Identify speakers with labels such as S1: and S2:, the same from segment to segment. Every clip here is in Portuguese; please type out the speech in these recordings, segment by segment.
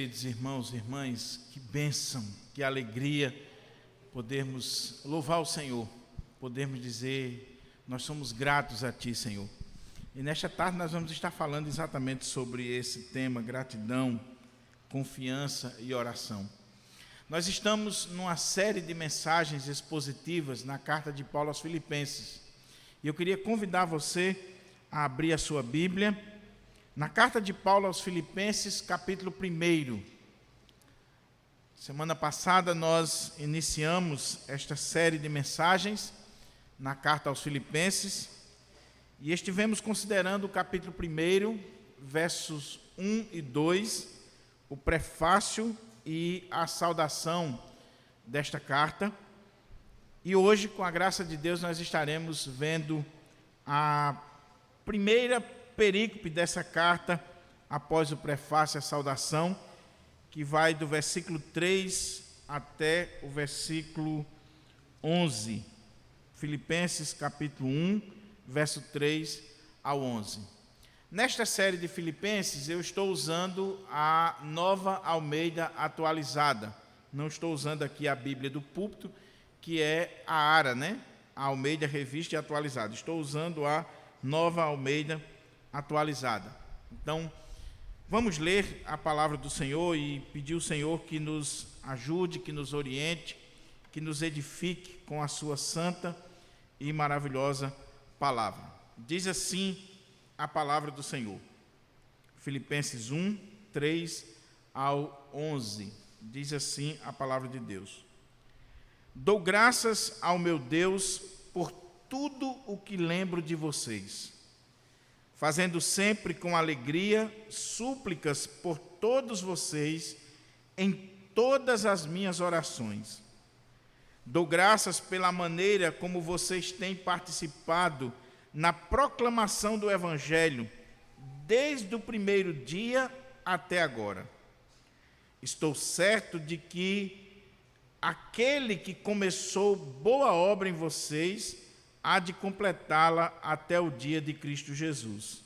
S1: queridos irmãos e irmãs, que bênção, que alegria podermos louvar o Senhor, podermos dizer, nós somos gratos a Ti, Senhor. E nesta tarde nós vamos estar falando exatamente sobre esse tema, gratidão, confiança e oração. Nós estamos numa série de mensagens expositivas na carta de Paulo aos Filipenses. E eu queria convidar você a abrir a sua Bíblia na carta de Paulo aos Filipenses, capítulo 1. Semana passada nós iniciamos esta série de mensagens na carta aos Filipenses e estivemos considerando o capítulo 1, versos 1 e 2, o prefácio e a saudação desta carta. E hoje, com a graça de Deus, nós estaremos vendo a primeira perícope dessa carta, após o prefácio e a saudação, que vai do versículo 3 até o versículo 11. Filipenses capítulo 1, verso 3 ao 11. Nesta série de Filipenses, eu estou usando a Nova Almeida atualizada. Não estou usando aqui a Bíblia do púlpito, que é a ARA, A Almeida Revista e Atualizada. Estou usando a Nova Almeida atualizada. Então, vamos ler a palavra do Senhor e pedir ao Senhor que nos ajude, que nos oriente, que nos edifique com a sua santa e maravilhosa palavra. Diz assim a palavra do Senhor. Filipenses 1, 3 ao 11. Diz assim a palavra de Deus. Dou graças ao meu Deus por tudo o que lembro de vocês, fazendo sempre com alegria súplicas por todos vocês em todas as minhas orações. Dou graças pela maneira como vocês têm participado na proclamação do Evangelho, desde o primeiro dia até agora. Estou certo de que aquele que começou boa obra em vocês há de completá-la até o dia de Cristo Jesus.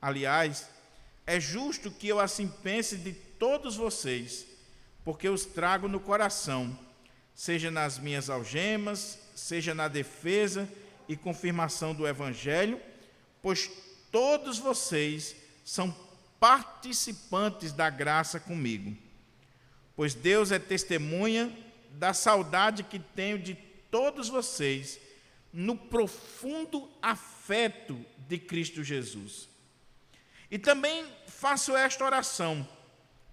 S1: Aliás, é justo que eu assim pense de todos vocês, porque os trago no coração, seja nas minhas algemas, seja na defesa e confirmação do Evangelho, pois todos vocês são participantes da graça comigo. Pois Deus é testemunha da saudade que tenho de todos vocês, no profundo afeto de Cristo Jesus. E também faço esta oração,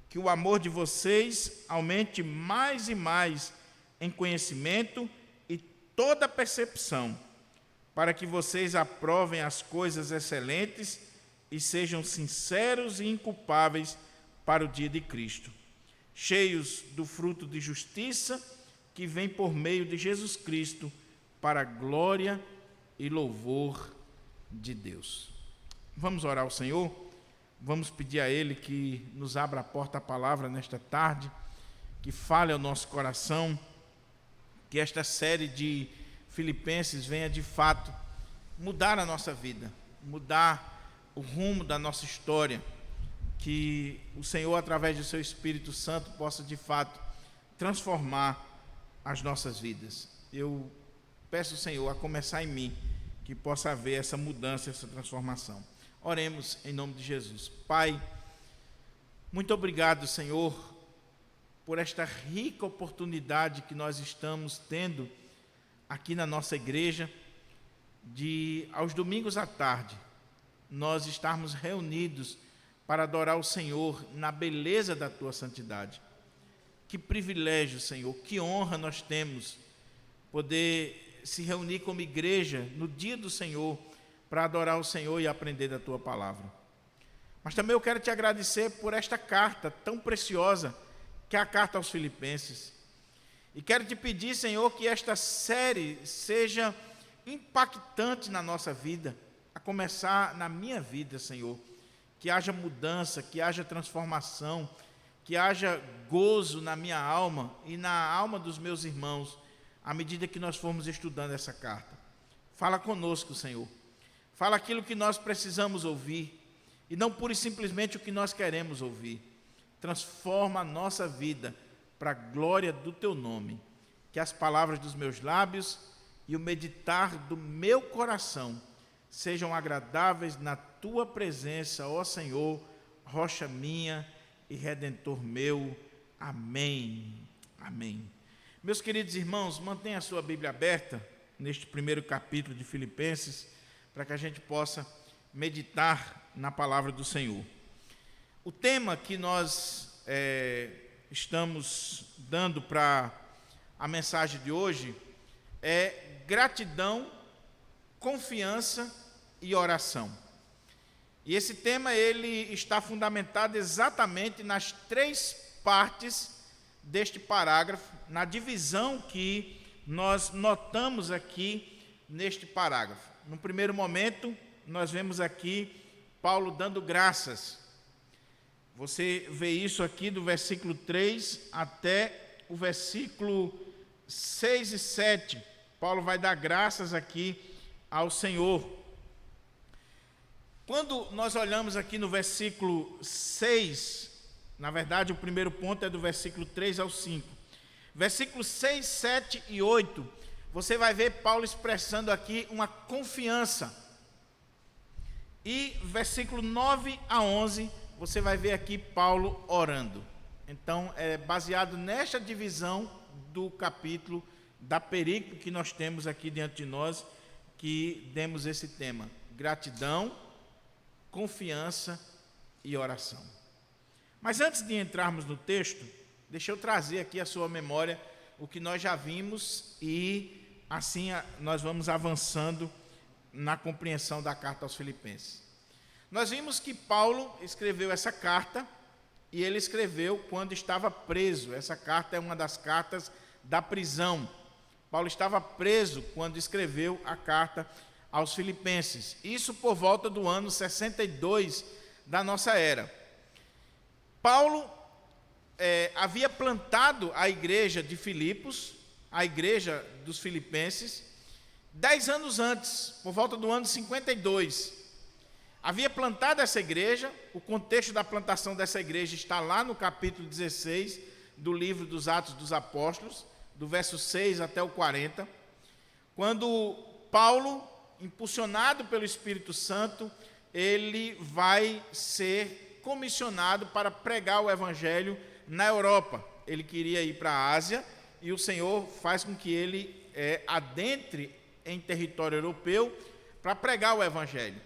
S1: que o amor de vocês aumente mais e mais em conhecimento e toda percepção, para que vocês aprovem as coisas excelentes e sejam sinceros e inculpáveis para o dia de Cristo, cheios do fruto de justiça que vem por meio de Jesus Cristo, para a glória e louvor de Deus. Vamos orar ao Senhor, vamos pedir a Ele que nos abra a porta à palavra nesta tarde, que fale ao nosso coração, que esta série de Filipenses venha de fato mudar a nossa vida, mudar o rumo da nossa história, que o Senhor, através do seu Espírito Santo, possa de fato transformar as nossas vidas. Eu peço ao Senhor a começar em mim, que possa haver essa mudança, essa transformação. Oremos em nome de Jesus. Pai, muito obrigado, Senhor, por esta rica oportunidade que nós estamos tendo aqui na nossa igreja, de, aos domingos à tarde, nós estarmos reunidos para adorar o Senhor na beleza da Tua santidade. Que privilégio, Senhor, que honra nós temos poder se reunir como igreja no dia do Senhor para adorar o Senhor e aprender da Tua palavra. Mas também eu quero te agradecer por esta carta tão preciosa que é a carta aos Filipenses. E quero te pedir, Senhor, que esta série seja impactante na nossa vida, a começar na minha vida, Senhor. Que haja mudança, que haja transformação, que haja gozo na minha alma e na alma dos meus irmãos, à medida que nós formos estudando essa carta. Fala conosco, Senhor. Fala aquilo que nós precisamos ouvir, e não pura e simplesmente o que nós queremos ouvir. transforma a nossa vida para a glória do Teu nome. Que as palavras dos meus lábios e o meditar do meu coração sejam agradáveis na Tua presença, ó Senhor, rocha minha e redentor meu. Amém. Amém. Meus queridos irmãos, mantenha a sua Bíblia aberta neste primeiro capítulo de Filipenses, para que a gente possa meditar na palavra do Senhor. O tema que nós estamos dando para a mensagem de hoje é gratidão, confiança e oração. E esse tema ele está fundamentado exatamente nas três partes deste parágrafo, na divisão que nós notamos aqui neste parágrafo. No primeiro momento, nós vemos aqui Paulo dando graças. Você vê isso aqui do versículo 3 até o versículo 6 e 7. Paulo vai dar graças aqui ao Senhor. Quando nós olhamos aqui no versículo 6, na verdade o primeiro ponto é do versículo 3 ao 5. Versículos 6, 7 e 8, você vai ver Paulo expressando aqui uma confiança. E versículo 9 a 11, você vai ver aqui Paulo orando. Então, é baseado nesta divisão do capítulo, da perícope que nós temos aqui diante de nós, que demos esse tema: gratidão, confiança e oração. Mas antes de entrarmos no texto, deixa eu trazer aqui à sua memória o que nós já vimos e assim nós vamos avançando na compreensão da carta aos Filipenses. Nós vimos que Paulo escreveu essa carta e ele escreveu quando estava preso. Essa carta é uma das cartas da prisão. Paulo estava preso quando escreveu a carta aos Filipenses. Isso por volta do ano 62 da nossa era. Paulo havia plantado a igreja de Filipos, a igreja dos Filipenses, 10 anos antes, por volta do ano 52. Havia plantado essa igreja. O contexto da plantação dessa igreja está lá no capítulo 16 do livro dos Atos dos Apóstolos, do verso 6 até o 40, quando Paulo, impulsionado pelo Espírito Santo, ele vai ser comissionado para pregar o evangelho na Europa. Ele queria ir para a Ásia e o Senhor faz com que ele adentre em território europeu para pregar o evangelho.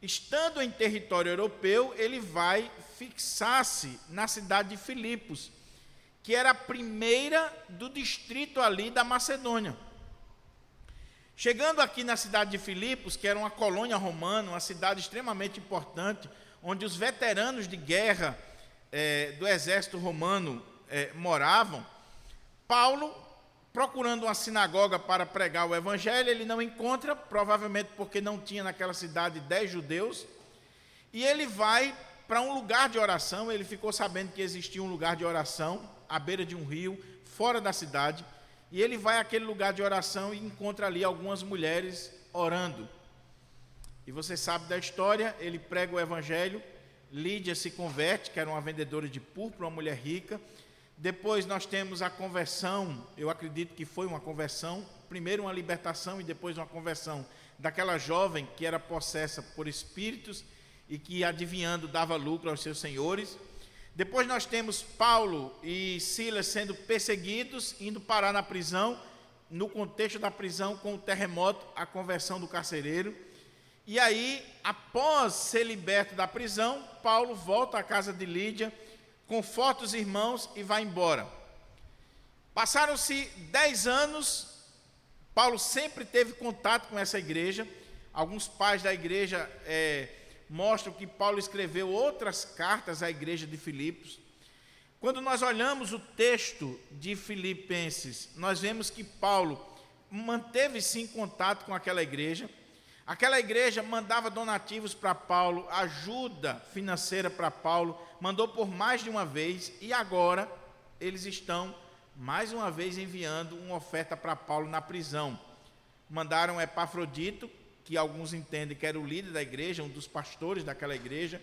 S1: Estando em território europeu, ele vai fixar-se na cidade de Filipos, que era a primeira do distrito ali da Macedônia. Chegando aqui na cidade de Filipos, que era uma colônia romana, uma cidade extremamente importante, onde os veteranos de guerra do exército romano moravam, Paulo, procurando uma sinagoga para pregar o evangelho, ele não encontra, provavelmente porque não tinha naquela cidade 10 judeus, e ele vai para um lugar de oração. Ele ficou sabendo que existia um lugar de oração à beira de um rio, fora da cidade, e ele vai àquele lugar de oração e encontra ali algumas mulheres orando. E você sabe da história, ele prega o evangelho, Lídia se converte, que era uma vendedora de púrpura, uma mulher rica. Depois nós temos a conversão, eu acredito que foi uma conversão, primeiro uma libertação e depois uma conversão daquela jovem que era possessa por espíritos e que, adivinhando, dava lucro aos seus senhores. Depois nós temos Paulo e Silas sendo perseguidos, indo parar na prisão, no contexto da prisão com o terremoto, a conversão do carcereiro. E aí, após ser liberto da prisão, Paulo volta à casa de Lídia, conforta os irmãos e vai embora. Passaram-se 10 anos, Paulo sempre teve contato com essa igreja. Alguns pais da igreja mostram que Paulo escreveu outras cartas à igreja de Filipos. Quando nós olhamos o texto de Filipenses, nós vemos que Paulo manteve sim contato com aquela igreja. Aquela igreja mandava donativos para Paulo, ajuda financeira para Paulo, mandou por mais de uma vez, e agora eles estão mais uma vez enviando uma oferta para Paulo na prisão. Mandaram Epafrodito, que alguns entendem que era o líder da igreja, um dos pastores daquela igreja,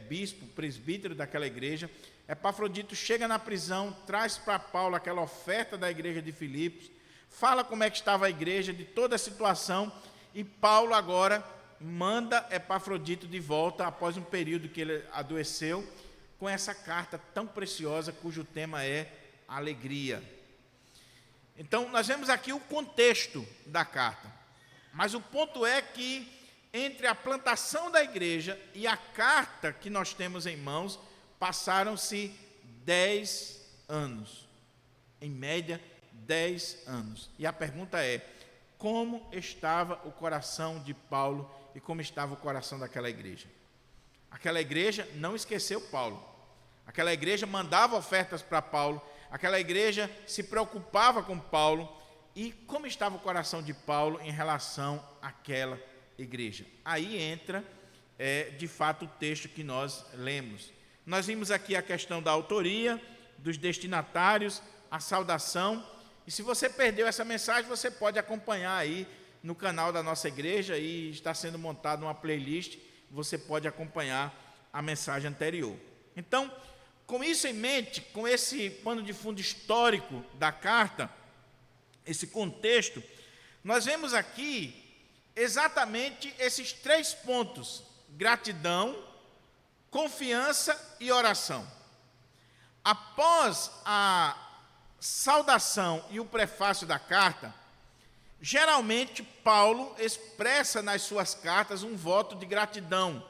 S1: bispo, presbítero daquela igreja. Epafrodito chega na prisão, traz para Paulo aquela oferta da igreja de Filipos, fala como é que estava a igreja, de toda a situação, e Paulo agora manda Epafrodito de volta, após um período que ele adoeceu, com essa carta tão preciosa, cujo tema é alegria. Então, nós vemos aqui o contexto da carta, mas o ponto é que entre a plantação da igreja e a carta que nós temos em mãos, passaram-se 10 anos, em média 10 anos. E a pergunta é, como estava o coração de Paulo e como estava o coração daquela igreja? Aquela igreja não esqueceu Paulo, aquela igreja mandava ofertas para Paulo, aquela igreja se preocupava com Paulo. E como estava o coração de Paulo em relação àquela igreja? Aí entra, de fato, o texto que nós lemos. Nós vimos aqui a questão da autoria, dos destinatários, a saudação. E se você perdeu essa mensagem, você pode acompanhar aí no canal da nossa igreja, e está sendo montada uma playlist, você pode acompanhar a mensagem anterior. Então, com isso em mente, com esse pano de fundo histórico da carta, esse contexto, nós vemos aqui exatamente esses 3 pontos: gratidão, confiança e oração. Após a saudação e o prefácio da carta, geralmente Paulo expressa nas suas cartas um voto de gratidão.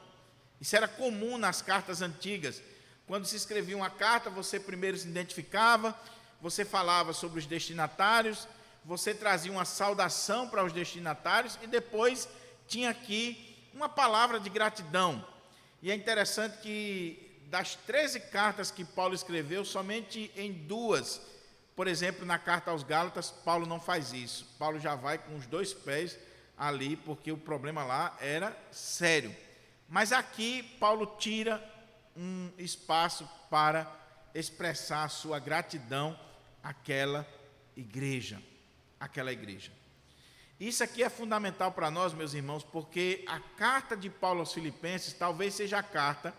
S1: Isso era comum nas cartas antigas. Quando se escrevia uma carta, você primeiro se identificava, você falava sobre os destinatários, você trazia uma saudação para os destinatários e depois tinha aqui uma palavra de gratidão. E é interessante que das 13 cartas que Paulo escreveu, somente em 2, por exemplo, na carta aos Gálatas, Paulo não faz isso. Paulo já vai com os 2 pés ali, porque o problema lá era sério. Mas aqui Paulo tira um espaço para expressar a sua gratidão àquela igreja. Isso aqui é fundamental para nós, meus irmãos, porque a carta de Paulo aos Filipenses talvez seja a carta,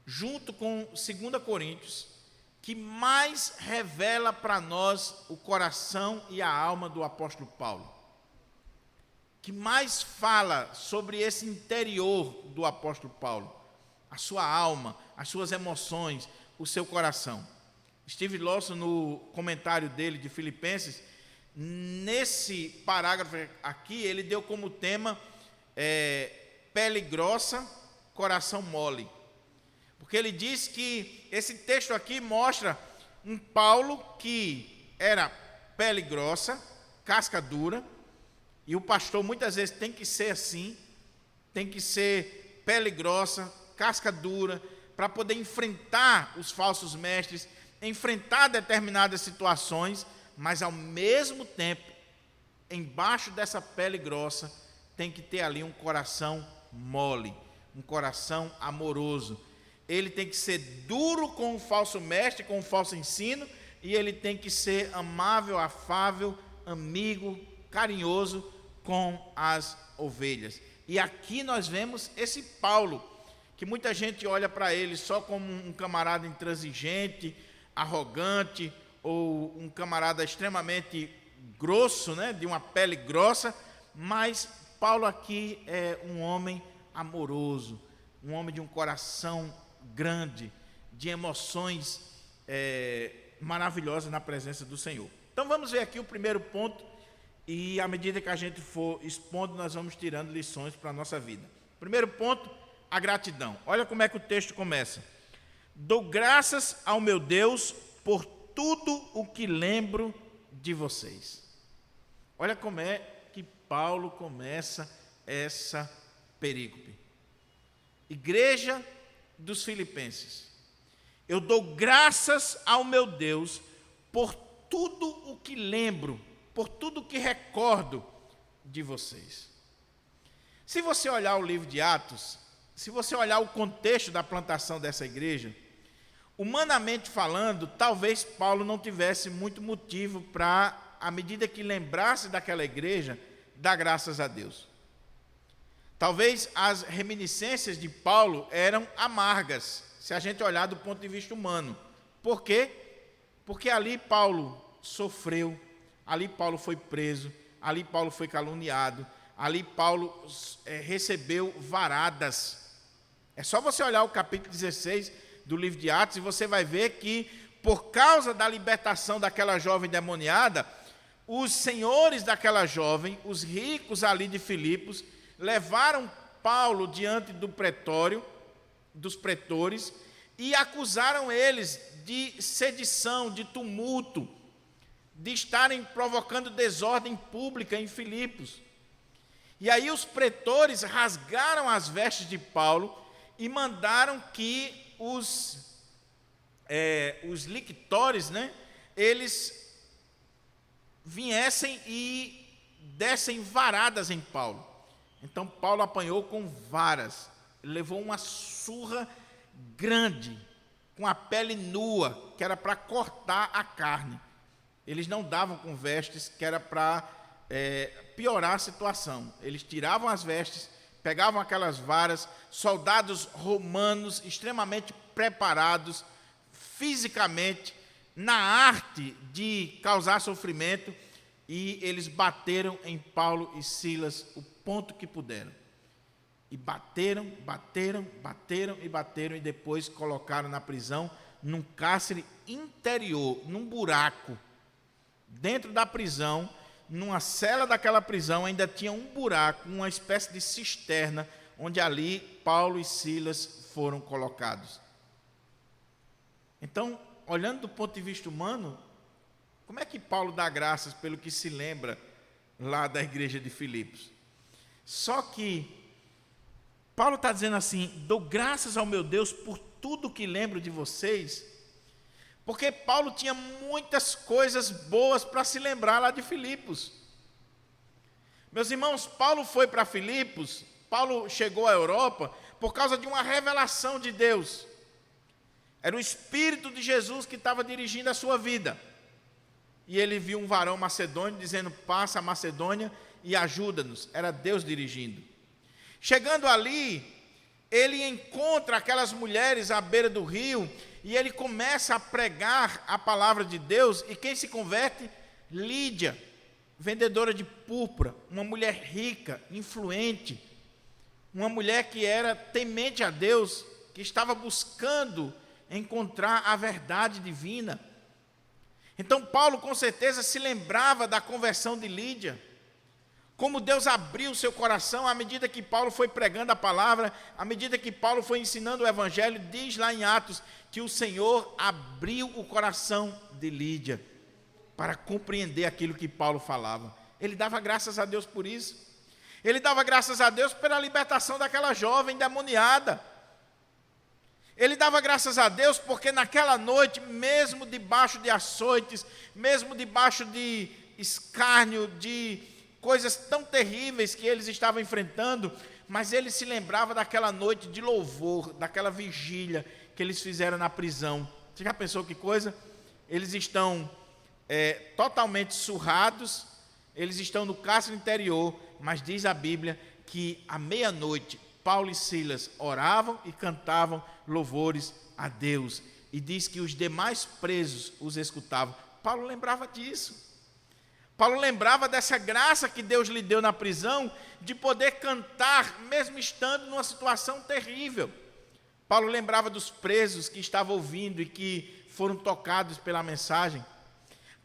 S1: junto com 2 Coríntios, que mais revela para nós o coração e a alma do apóstolo Paulo, que mais fala sobre esse interior do apóstolo Paulo, a sua alma, as suas emoções, o seu coração. Steve Lawson, no comentário dele de Filipenses, nesse parágrafo aqui, ele deu como tema pele grossa, coração mole. Porque ele diz que esse texto aqui mostra um Paulo que era pele grossa, casca dura, e o pastor muitas vezes tem que ser assim, tem que ser pele grossa, casca dura, para poder enfrentar os falsos mestres, enfrentar determinadas situações, mas ao mesmo tempo, embaixo dessa pele grossa, tem que ter ali um coração mole, um coração amoroso. Ele tem que ser duro com o falso mestre, com o falso ensino, e ele tem que ser amável, afável, amigo, carinhoso com as ovelhas. E aqui nós vemos esse Paulo, que muita gente olha para ele só como um camarada intransigente, arrogante, ou um camarada extremamente grosso, né, de uma pele grossa, mas Paulo aqui é um homem amoroso, um homem de um coração grande, de emoções maravilhosas na presença do Senhor. Então vamos ver aqui o primeiro ponto, e à medida que a gente for expondo, nós vamos tirando lições para a nossa vida. Primeiro ponto, a gratidão. Olha como é que o texto começa: dou graças ao meu Deus por tudo o que lembro de vocês. Olha como é que Paulo começa essa perícope. Igreja dos Filipenses, eu dou graças ao meu Deus por tudo o que lembro, por tudo o que recordo de vocês. Se você olhar o livro de Atos, se você olhar o contexto da plantação dessa igreja, humanamente falando, talvez Paulo não tivesse muito motivo para, à medida que lembrasse daquela igreja, dar graças a Deus. Talvez as reminiscências de Paulo eram amargas, se a gente olhar do ponto de vista humano. Por quê? Porque ali Paulo sofreu, ali Paulo foi preso, ali Paulo foi caluniado, ali Paulo recebeu varadas. É só você olhar o capítulo 16 do livro de Atos e você vai ver que, por causa da libertação daquela jovem demoniada, os senhores daquela jovem, os ricos ali de Filipos, levaram Paulo diante do pretório, dos pretores, e acusaram eles de sedição, de tumulto, de estarem provocando desordem pública em Filipos. E aí os pretores rasgaram as vestes de Paulo e mandaram que os lictores, eles viessem e dessem varadas em Paulo. Então Paulo apanhou com varas, levou uma surra grande, com a pele nua, que era para cortar a carne. Eles não davam com vestes, que era para piorar a situação. Eles tiravam as vestes, pegavam aquelas varas, soldados romanos extremamente preparados fisicamente, na arte de causar sofrimento, e eles bateram em Paulo e Silas o ponto que puderam. E bateram, e depois colocaram na prisão, num cárcere interior, num buraco. Dentro da prisão, numa cela daquela prisão, ainda tinha um buraco, uma espécie de cisterna, onde ali Paulo e Silas foram colocados. Então, olhando do ponto de vista humano, como é que Paulo dá graças pelo que se lembra lá da igreja de Filipos? Só que Paulo está dizendo assim: dou graças ao meu Deus por tudo que lembro de vocês, porque Paulo tinha muitas coisas boas para se lembrar lá de Filipos. Meus irmãos, Paulo foi para Filipos, Paulo chegou à Europa por causa de uma revelação de Deus. Era o Espírito de Jesus que estava dirigindo a sua vida. E ele viu um varão macedônio dizendo: passa a Macedônia e ajuda-nos. Era Deus dirigindo. Chegando ali, ele encontra aquelas mulheres à beira do rio e ele começa a pregar a palavra de Deus. E quem se converte? Lídia, vendedora de púrpura, uma mulher rica, influente, uma mulher que era temente a Deus, que estava buscando encontrar a verdade divina. Então Paulo com certeza se lembrava da conversão de Lídia, como Deus abriu o seu coração à medida que Paulo foi pregando a palavra, à medida que Paulo foi ensinando o evangelho. Diz lá em Atos que o Senhor abriu o coração de Lídia para compreender aquilo que Paulo falava. Ele dava graças a Deus por isso. Ele dava graças a Deus pela libertação daquela jovem demoniada. Ele dava graças a Deus porque naquela noite, mesmo debaixo de açoites, mesmo debaixo de escárnio, de coisas tão terríveis que eles estavam enfrentando, mas ele se lembrava daquela noite de louvor, daquela vigília que eles fizeram na prisão. Você já pensou que coisa? Eles estão totalmente surrados, eles estão no cárcere interior, mas diz a Bíblia que à meia-noite Paulo e Silas oravam e cantavam louvores a Deus, e diz que os demais presos os escutavam. Paulo lembrava disso. Paulo lembrava dessa graça que Deus lhe deu na prisão, de poder cantar, mesmo estando numa situação terrível. Paulo lembrava dos presos que estavam ouvindo e que foram tocados pela mensagem.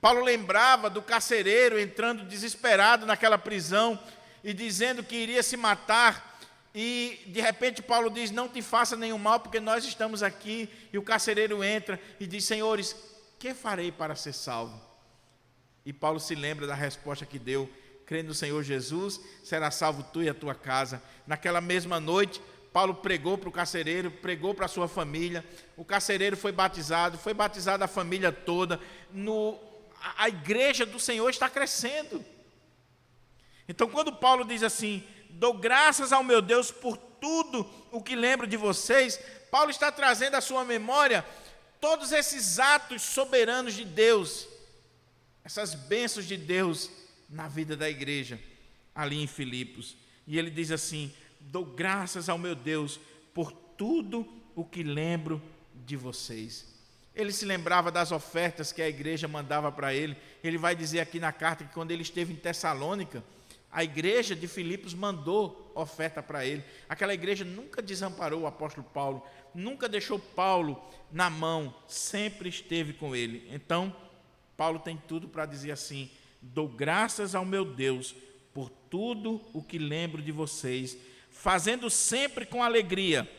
S1: Paulo lembrava do carcereiro entrando desesperado naquela prisão e dizendo que iria se matar. E de repente Paulo diz: não te faça nenhum mal, porque nós estamos aqui. E o carcereiro entra e diz: senhores, que farei para ser salvo? E Paulo se lembra da resposta que deu: crendo no Senhor Jesus, será salvo tu e a tua casa. Naquela mesma noite, Paulo pregou para o carcereiro, pregou para a sua família. O carcereiro foi batizada a família toda. A igreja do Senhor está crescendo. Então, quando Paulo diz assim: dou graças ao meu Deus por tudo o que lembro de vocês, Paulo está trazendo à sua memória todos esses atos soberanos de Deus, essas bênçãos de Deus na vida da igreja, ali em Filipos. E ele diz assim: dou graças ao meu Deus por tudo o que lembro de vocês. Ele se lembrava das ofertas que a igreja mandava para ele. Ele vai dizer aqui na carta que quando ele esteve em Tessalônica, a igreja de Filipos mandou oferta para ele. Aquela igreja nunca desamparou o apóstolo Paulo, nunca deixou Paulo na mão, sempre esteve com ele. Então, Paulo tem tudo para dizer assim: dou graças ao meu Deus por tudo o que lembro de vocês, fazendo sempre com alegria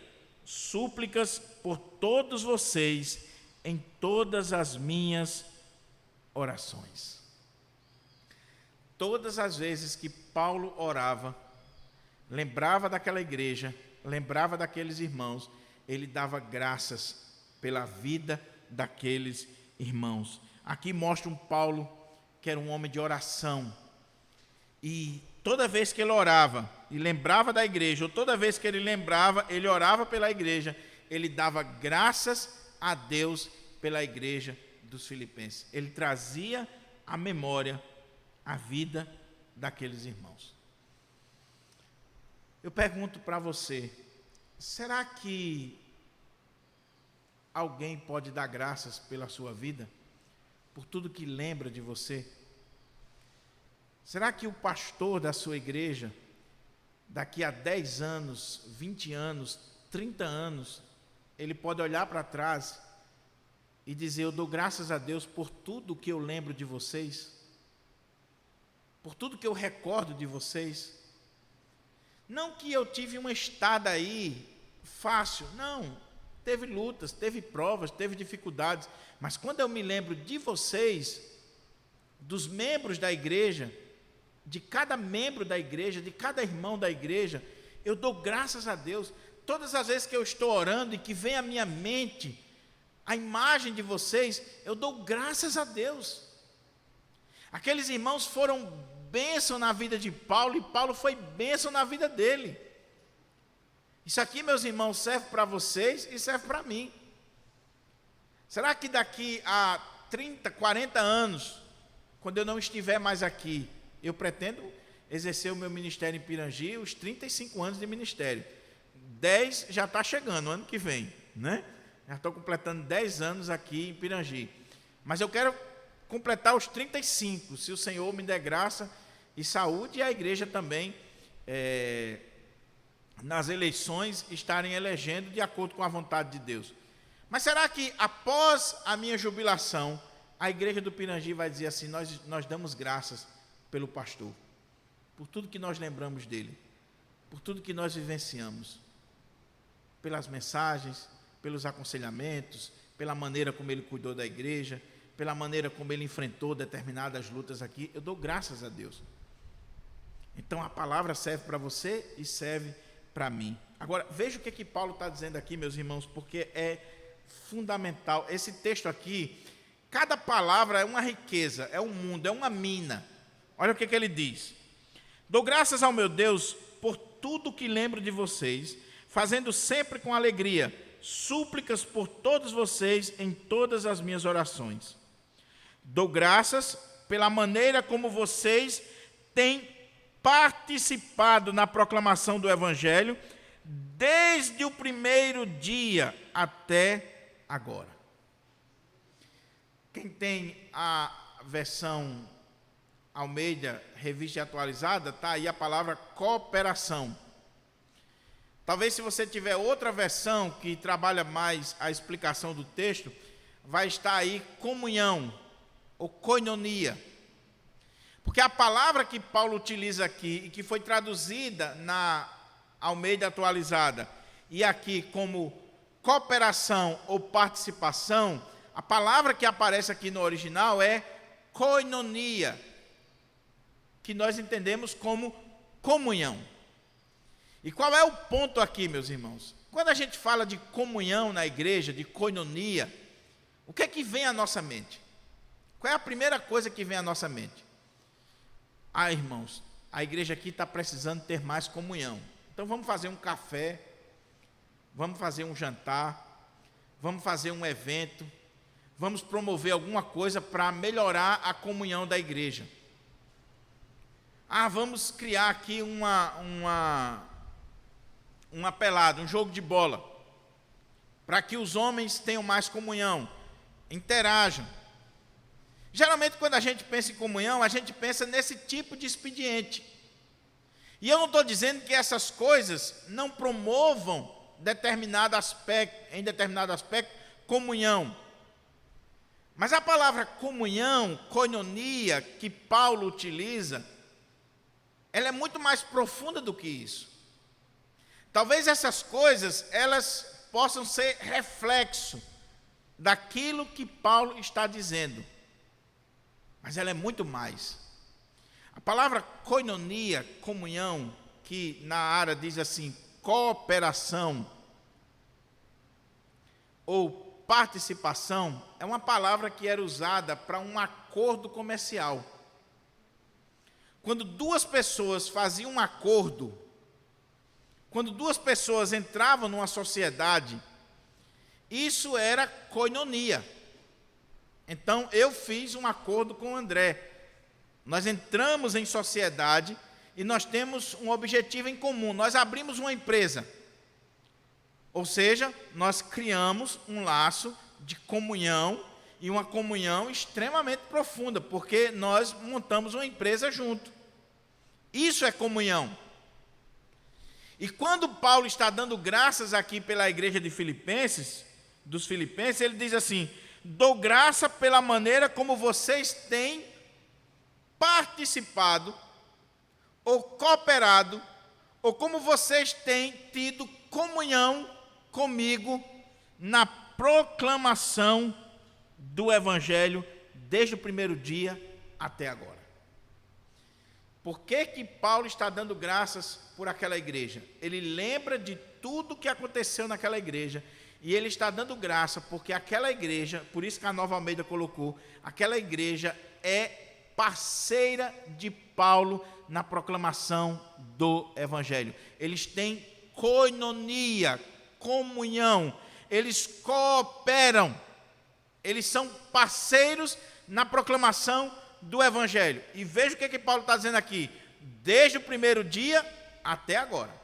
S1: súplicas por todos vocês em todas as minhas orações. Todas as vezes que Paulo orava, lembrava daquela igreja, lembrava daqueles irmãos, ele dava graças pela vida daqueles irmãos. Aqui mostra um Paulo que era um homem de oração, e toda vez que ele orava e lembrava da igreja, ou toda vez que ele lembrava, ele orava pela igreja, ele dava graças a Deus pela igreja dos Filipenses. Ele trazia à memória a vida daqueles irmãos. Eu pergunto para você, será que alguém pode dar graças pela sua vida, por tudo que lembra de você? Será que o pastor da sua igreja, daqui a 10 anos, 20 anos, 30 anos, ele pode olhar para trás e dizer: eu dou graças a Deus por tudo que eu lembro de vocês, por tudo que eu recordo de vocês? Não que eu tive uma estada aí fácil, não, teve lutas, teve provas, teve dificuldades, mas quando eu me lembro de vocês, dos membros da igreja, de cada membro da igreja, de cada irmão da igreja, eu dou graças a Deus. Todas as vezes que eu estou orando e que vem à minha mente a imagem de vocês, eu dou graças a Deus. Aqueles irmãos foram bênção na vida de Paulo, e Paulo foi bênção na vida dele. Isso aqui, meus irmãos, serve para vocês e serve para mim. Será que daqui a 30, 40 anos, quando eu não estiver mais aqui, eu pretendo exercer o meu ministério em Pirangi, os 35 anos de ministério. 10 já está chegando, ano que vem, né? Já estou completando 10 anos aqui em Pirangi. Mas eu quero completar os 35, se o Senhor me der graça e saúde, e a igreja também, nas eleições, estarem elegendo de acordo com a vontade de Deus. Mas será que após a minha jubilação, a igreja do Pirangi vai dizer assim: nós damos graças pelo pastor, por tudo que nós lembramos dele, por tudo que nós vivenciamos, pelas mensagens, pelos aconselhamentos, pela maneira como ele cuidou da igreja, pela maneira como ele enfrentou determinadas lutas aqui? Eu dou graças a Deus. Então a palavra serve para você e serve para mim. Agora, veja o que Paulo está dizendo aqui, meus irmãos, porque é fundamental. Esse texto aqui, cada palavra é uma riqueza, é um mundo, é uma mina. Olha o que ele diz: dou graças ao meu Deus por tudo que lembro de vocês, fazendo sempre com alegria súplicas por todos vocês em todas as minhas orações. Dou graças pela maneira como vocês têm participado na proclamação do Evangelho, desde o primeiro dia até agora. Quem tem a versão Almeida, revista atualizada, está aí a palavra cooperação. Talvez, se você tiver outra versão que trabalha mais a explicação do texto, vai estar aí comunhão ou koinonia. Porque a palavra que Paulo utiliza aqui e que foi traduzida na Almeida atualizada e aqui como cooperação ou participação, a palavra que aparece aqui no original é koinonia, que nós entendemos como comunhão. E qual é o ponto aqui, meus irmãos? Quando a gente fala de comunhão na igreja, de koinonia, o que é que vem à nossa mente? Qual é a primeira coisa que vem à nossa mente? Ah, irmãos, a igreja aqui está precisando ter mais comunhão. Então vamos fazer um café, vamos fazer um jantar, vamos fazer um evento, vamos promover alguma coisa para melhorar a comunhão da igreja. Ah, vamos criar aqui uma pelada, um jogo de bola, para que os homens tenham mais comunhão, interajam. Geralmente, quando a gente pensa em comunhão, a gente pensa nesse tipo de expediente. E eu não estou dizendo que essas coisas não promovam em determinado aspecto, comunhão. Mas a palavra comunhão, koinonia, que Paulo utiliza, ela é muito mais profunda do que isso. Talvez essas coisas, elas possam ser reflexo daquilo que Paulo está dizendo. Mas ela é muito mais. A palavra koinonia, comunhão, que na área diz assim, cooperação ou participação, é uma palavra que era usada para um acordo comercial. Quando duas pessoas faziam um acordo, quando duas pessoas entravam numa sociedade, isso era koinonia. Então, eu fiz um acordo com o André. Nós entramos em sociedade e nós temos um objetivo em comum. Nós abrimos uma empresa. Ou seja, nós criamos um laço de comunhão e uma comunhão extremamente profunda, porque nós montamos uma empresa junto. Isso é comunhão. E quando Paulo está dando graças aqui pela igreja de Filipenses, dos Filipenses, ele diz assim: dou graça pela maneira como vocês têm participado, ou cooperado, ou como vocês têm tido comunhão comigo na proclamação do Evangelho, desde o primeiro dia até agora. Por que que Paulo está dando graças por aquela igreja? Ele lembra de tudo que aconteceu naquela igreja, e ele está dando graça porque aquela igreja, por isso que a Nova Almeida colocou, aquela igreja é parceira de Paulo na proclamação do Evangelho. Eles têm koinonia, comunhão, eles cooperam, eles são parceiros na proclamação do Evangelho. E veja o que Paulo está dizendo aqui, desde o primeiro dia até agora.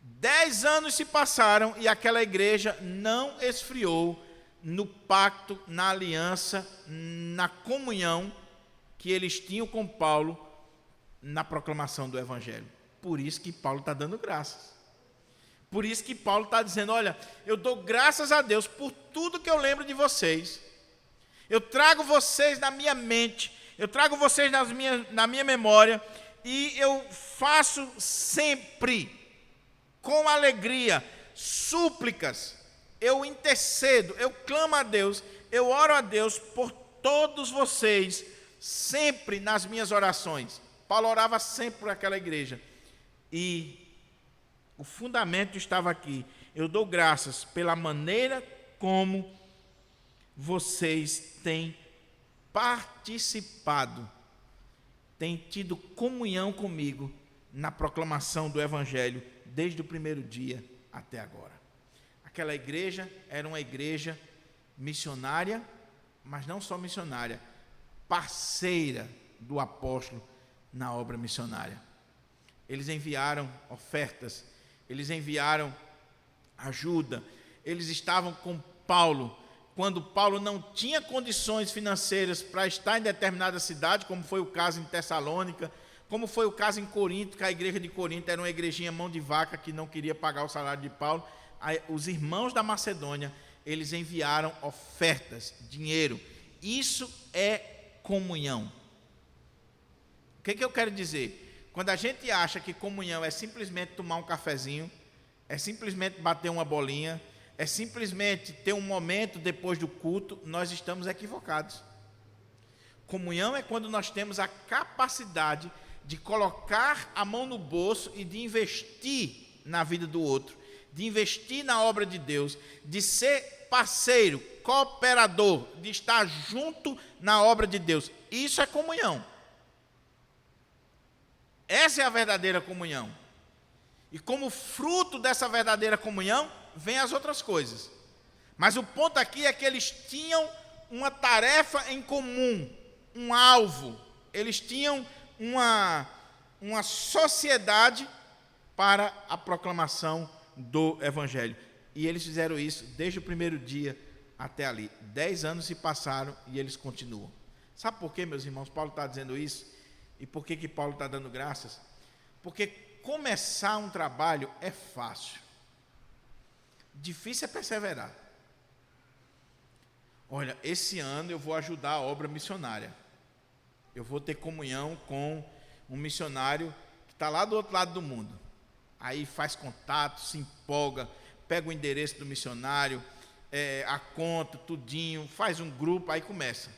S1: 10 anos se passaram e aquela igreja não esfriou no pacto, na aliança, na comunhão que eles tinham com Paulo na proclamação do Evangelho. Por isso que Paulo está dando graças. Por isso que Paulo está dizendo: olha, eu dou graças a Deus por tudo que eu lembro de vocês. Eu trago vocês na minha mente, eu trago vocês na minha memória, e eu faço sempre, com alegria, súplicas, eu intercedo, eu clamo a Deus, eu oro a Deus por todos vocês, sempre nas minhas orações. Paulo orava sempre por aquela igreja, e o fundamento estava aqui: eu dou graças pela maneira como vocês têm participado, têm tido comunhão comigo na proclamação do Evangelho, desde o primeiro dia até agora. Aquela igreja era uma igreja missionária, mas não só missionária, parceira do apóstolo na obra missionária. Eles enviaram ofertas, eles enviaram ajuda, eles estavam com Paulo, quando Paulo não tinha condições financeiras para estar em determinada cidade, como foi o caso em Tessalônica, como foi o caso em Corinto, que a igreja de Corinto era uma igrejinha mão de vaca que não queria pagar o salário de Paulo. Aí, os irmãos da Macedônia, eles enviaram ofertas, dinheiro. Isso é comunhão. O que eu quero dizer? Quando a gente acha que comunhão é simplesmente tomar um cafezinho, é simplesmente bater uma bolinha, é simplesmente ter um momento depois do culto, nós estamos equivocados. Comunhão é quando nós temos a capacidade de colocar a mão no bolso e de investir na vida do outro, de investir na obra de Deus, de ser parceiro, cooperador, de estar junto na obra de Deus. Isso é comunhão. Essa é a verdadeira comunhão. E como fruto dessa verdadeira comunhão, vem as outras coisas. Mas o ponto aqui é que eles tinham uma tarefa em comum, um alvo. Eles tinham uma sociedade para a proclamação do Evangelho. E eles fizeram isso desde o primeiro dia até ali. 10 anos se passaram e eles continuam. Sabe por quê, meus irmãos, Paulo está dizendo isso? E por que Paulo está dando graças? Porque começar um trabalho é fácil. Difícil é perseverar. Olha, esse ano eu vou ajudar a obra missionária. Eu vou ter comunhão com um missionário que está lá do outro lado do mundo. Aí faz contato, se empolga, pega o endereço do missionário, a conta, tudinho, faz um grupo, aí começa.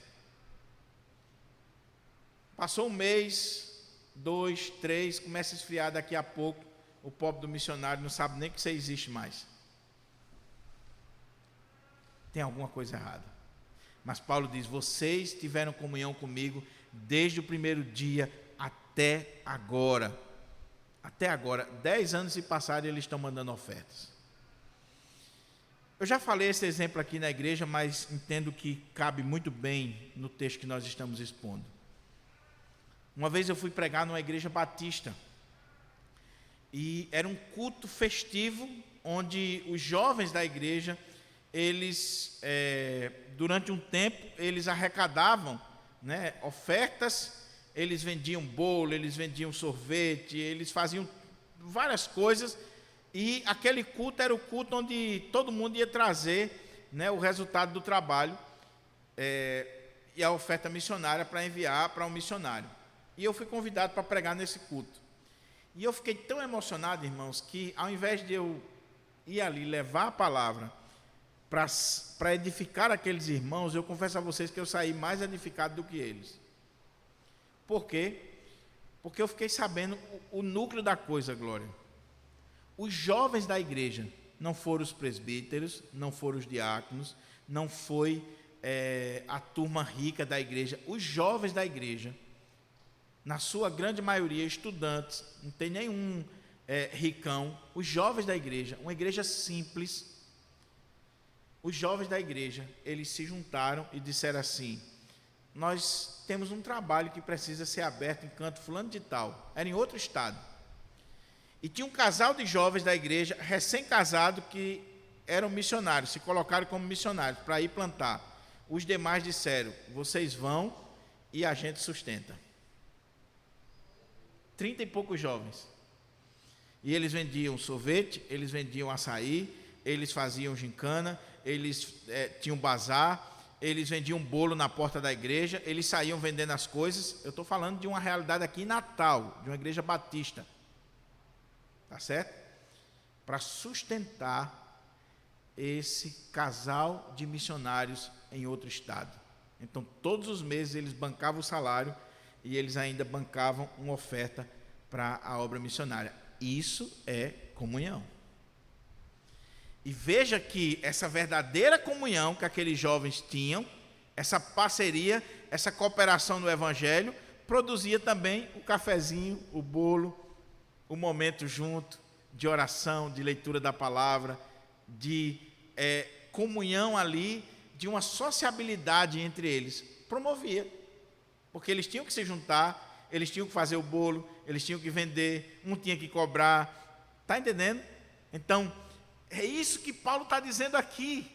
S1: Passou um mês, 2, 3, começa a esfriar, daqui a pouco o pobre do missionário não sabe nem que você existe mais. Tem alguma coisa errada. Mas Paulo diz, vocês tiveram comunhão comigo desde o primeiro dia até agora. Até agora, 10 anos se passaram e eles estão mandando ofertas. Eu já falei esse exemplo aqui na igreja, mas entendo que cabe muito bem no texto que nós estamos expondo. Uma vez eu fui pregar numa igreja batista, e era um culto festivo, onde os jovens da igreja, eles, durante um tempo, eles arrecadavam, né, ofertas, eles vendiam bolo, eles vendiam sorvete, eles faziam várias coisas, e aquele culto era o culto onde todo mundo ia trazer, né, o resultado do trabalho e a oferta missionária para enviar para um missionário. E eu fui convidado para pregar nesse culto. E eu fiquei tão emocionado, irmãos, que ao invés de eu ir ali levar a palavra para edificar aqueles irmãos, eu confesso a vocês que eu saí mais edificado do que eles. Por quê? Porque eu fiquei sabendo o núcleo da coisa, Glória. Os jovens da igreja não foram os presbíteros, não foram os diáconos, não foi a turma rica da igreja. Os jovens da igreja, na sua grande maioria, estudantes, não tem nenhum ricão. Os jovens da igreja, uma igreja simples, os jovens da igreja, eles se juntaram e disseram assim, nós temos um trabalho que precisa ser aberto em canto fulano de tal, era em outro estado. E tinha um casal de jovens da igreja, recém-casado, que eram missionários, se colocaram como missionários para ir plantar. Os demais disseram, vocês vão e a gente sustenta. 30 e poucos jovens. E eles vendiam sorvete, eles vendiam açaí, eles faziam gincana, eles tinham bazar, eles vendiam bolo na porta da igreja, eles saíam vendendo as coisas. Eu estou falando de uma realidade aqui em Natal, de uma igreja batista. Tá certo? Para sustentar esse casal de missionários em outro estado. Então, todos os meses eles bancavam o salário e eles ainda bancavam uma oferta para a obra missionária. Isso é comunhão. E veja que essa verdadeira comunhão que aqueles jovens tinham, essa parceria, essa cooperação no Evangelho, produzia também o cafezinho, o bolo, o momento junto, de oração, de leitura da palavra, de comunhão ali, de uma sociabilidade entre eles. Promovia, porque eles tinham que se juntar, eles tinham que fazer o bolo, eles tinham que vender, um tinha que cobrar. Está entendendo? Então, é isso que Paulo está dizendo aqui.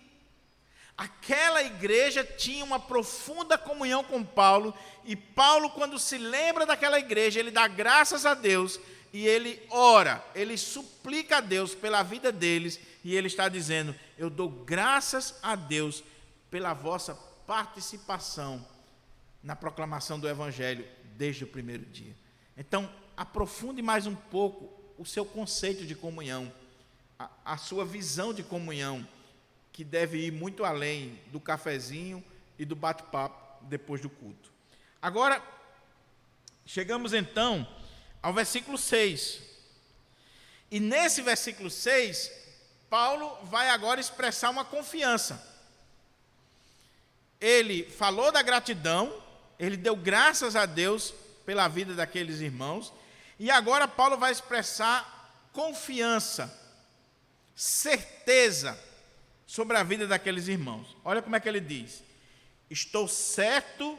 S1: Aquela igreja tinha uma profunda comunhão com Paulo, e Paulo, quando se lembra daquela igreja, ele dá graças a Deus, e ele ora, ele suplica a Deus pela vida deles, e ele está dizendo, eu dou graças a Deus pela vossa participação na proclamação do Evangelho desde o primeiro dia. Então, aprofunde mais um pouco o seu conceito de comunhão, a sua visão de comunhão, que deve ir muito além do cafezinho e do bate-papo depois do culto. Agora, chegamos então ao versículo 6. E nesse versículo 6, Paulo vai agora expressar uma confiança. Ele falou da gratidão, ele deu graças a Deus pela vida daqueles irmãos, e agora Paulo vai expressar confiança, certeza sobre a vida daqueles irmãos. Olha como é que ele diz: estou certo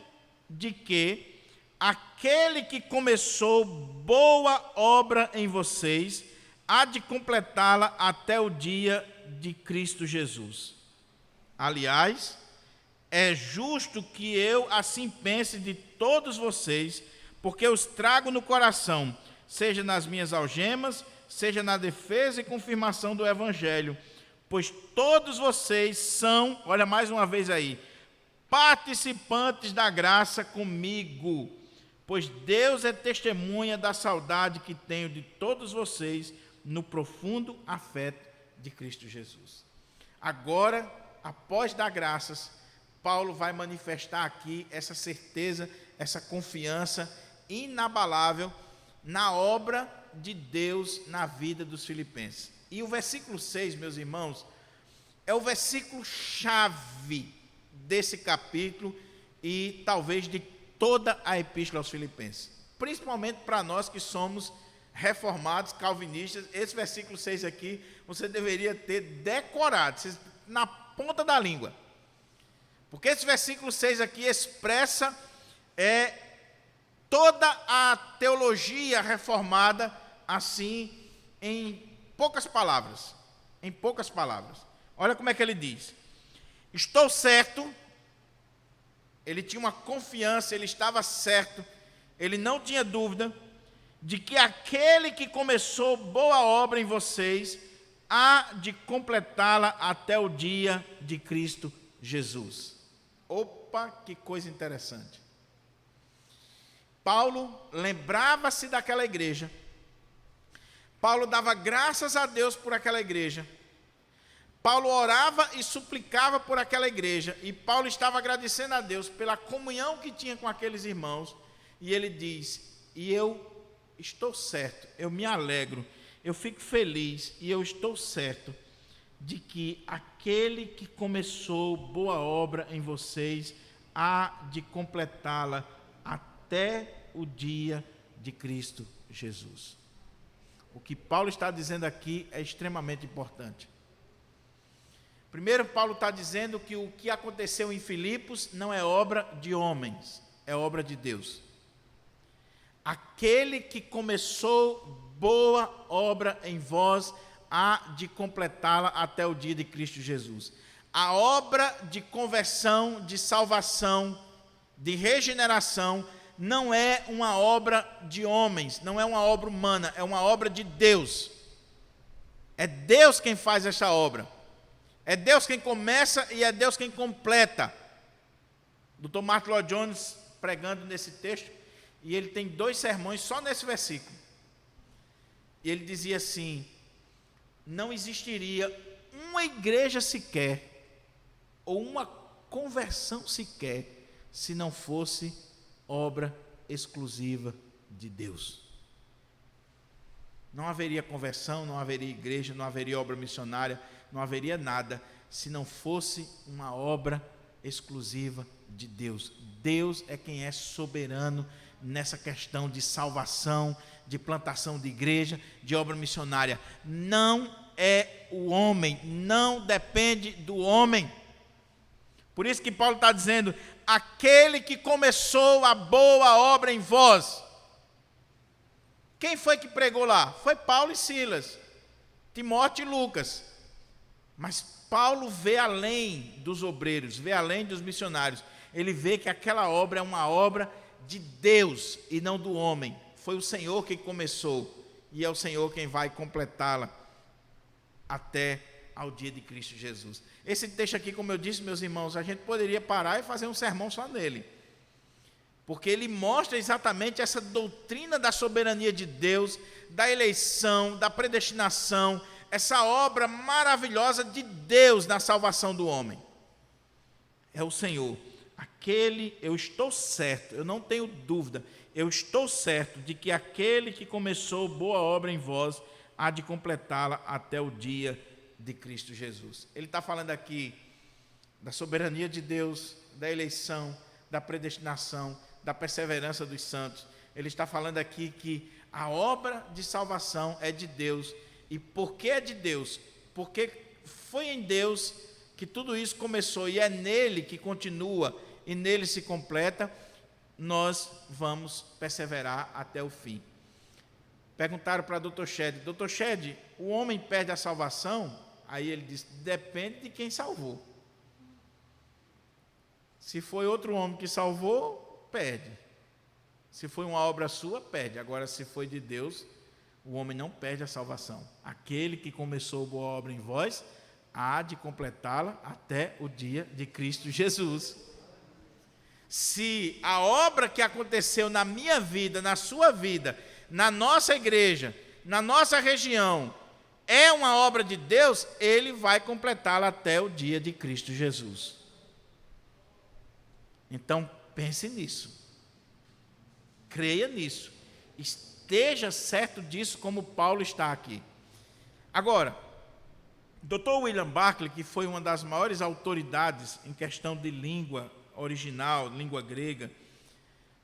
S1: de que aquele que começou boa obra em vocês há de completá-la até o dia de Cristo Jesus. Aliás, é justo que eu assim pense de todos vocês, porque os trago no coração, seja nas minhas algemas, seja na defesa e confirmação do Evangelho, pois todos vocês são, olha mais uma vez aí, participantes da graça comigo, pois Deus é testemunha da saudade que tenho de todos vocês no profundo afeto de Cristo Jesus. Agora, após dar graças, Paulo vai manifestar aqui essa certeza, essa confiança inabalável na obra de Deus na vida dos filipenses. E o versículo 6, meus irmãos, é o versículo chave desse capítulo e talvez de toda a epístola aos filipenses. Principalmente para nós que somos reformados, calvinistas, esse versículo 6 aqui, você deveria ter decorado, na ponta da língua. Porque esse versículo 6 aqui expressa toda a teologia reformada, assim, em poucas palavras. Em poucas palavras. Olha como é que ele diz. Estou certo, ele tinha uma confiança, ele estava certo, ele não tinha dúvida de que aquele que começou boa obra em vocês há de completá-la até o dia de Cristo Jesus. Opa, que coisa interessante. Paulo lembrava-se daquela igreja. Paulo dava graças a Deus por aquela igreja. Paulo orava e suplicava por aquela igreja. E Paulo estava agradecendo a Deus pela comunhão que tinha com aqueles irmãos. E ele diz, e eu estou certo, eu me alegro, eu fico feliz e eu estou certo de que aquele que começou boa obra em vocês há de completá-la até o dia de Cristo Jesus. O que Paulo está dizendo aqui é extremamente importante. Primeiro, Paulo está dizendo que o que aconteceu em Filipos não é obra de homens, é obra de Deus. Aquele que começou boa obra em vós há de completá-la até o dia de Cristo Jesus. A obra de conversão, de salvação, de regeneração, não é uma obra de homens, não é uma obra humana, é uma obra de Deus. É Deus quem faz essa obra. É Deus quem começa e é Deus quem completa. Dr. Martin Lloyd Jones, pregando nesse texto, e ele tem 2 sermões só nesse versículo. E ele dizia assim, não existiria uma igreja sequer, ou uma conversão sequer, se não fosse obra exclusiva de Deus. Não haveria conversão, não haveria igreja, não haveria obra missionária, não haveria nada, se não fosse uma obra exclusiva de Deus. Deus é quem é soberano nessa questão de salvação, de plantação de igreja, de obra missionária. Não é o homem, não depende do homem. Por isso que Paulo está dizendo, aquele que começou a boa obra em vós. Quem foi que pregou lá? Foi Paulo e Silas, Timóteo e Lucas. Mas Paulo vê além dos obreiros, vê além dos missionários. Ele vê que aquela obra é uma obra de Deus e não do homem. Foi o Senhor quem começou e é o Senhor quem vai completá-la até ao dia de Cristo Jesus. Esse texto aqui, como eu disse, meus irmãos, a gente poderia parar e fazer um sermão só nele, porque ele mostra exatamente essa doutrina da soberania de Deus, da eleição, da predestinação, essa obra maravilhosa de Deus na salvação do homem. É o Senhor, eu estou certo, eu não tenho dúvida, eu estou certo de que aquele que começou boa obra em vós há de completá-la até o dia de Cristo Jesus. Ele está falando aqui da soberania de Deus, da eleição, da predestinação, da perseverança dos santos. Ele está falando aqui que a obra de salvação é de Deus. E por que é de Deus? Porque foi em Deus que tudo isso começou e é nele que continua e nele se completa. Nós vamos perseverar até o fim. Perguntaram para Dr. Shedd: Dr. Shedd, o homem perde a salvação? Aí ele disse: depende de quem salvou. Se foi outro homem que salvou, perde. Se foi uma obra sua, perde. Agora, se foi de Deus, o homem não perde a salvação. Aquele que começou boa obra em vós, há de completá-la até o dia de Cristo Jesus. Se a obra que aconteceu na minha vida, na sua vida, na nossa igreja, na nossa região, é uma obra de Deus, Ele vai completá-la até o dia de Cristo Jesus. Então, pense nisso. Creia nisso. Esteja certo disso, como Paulo está aqui. Agora, Dr. William Barclay, que foi uma das maiores autoridades em questão de língua original, língua grega,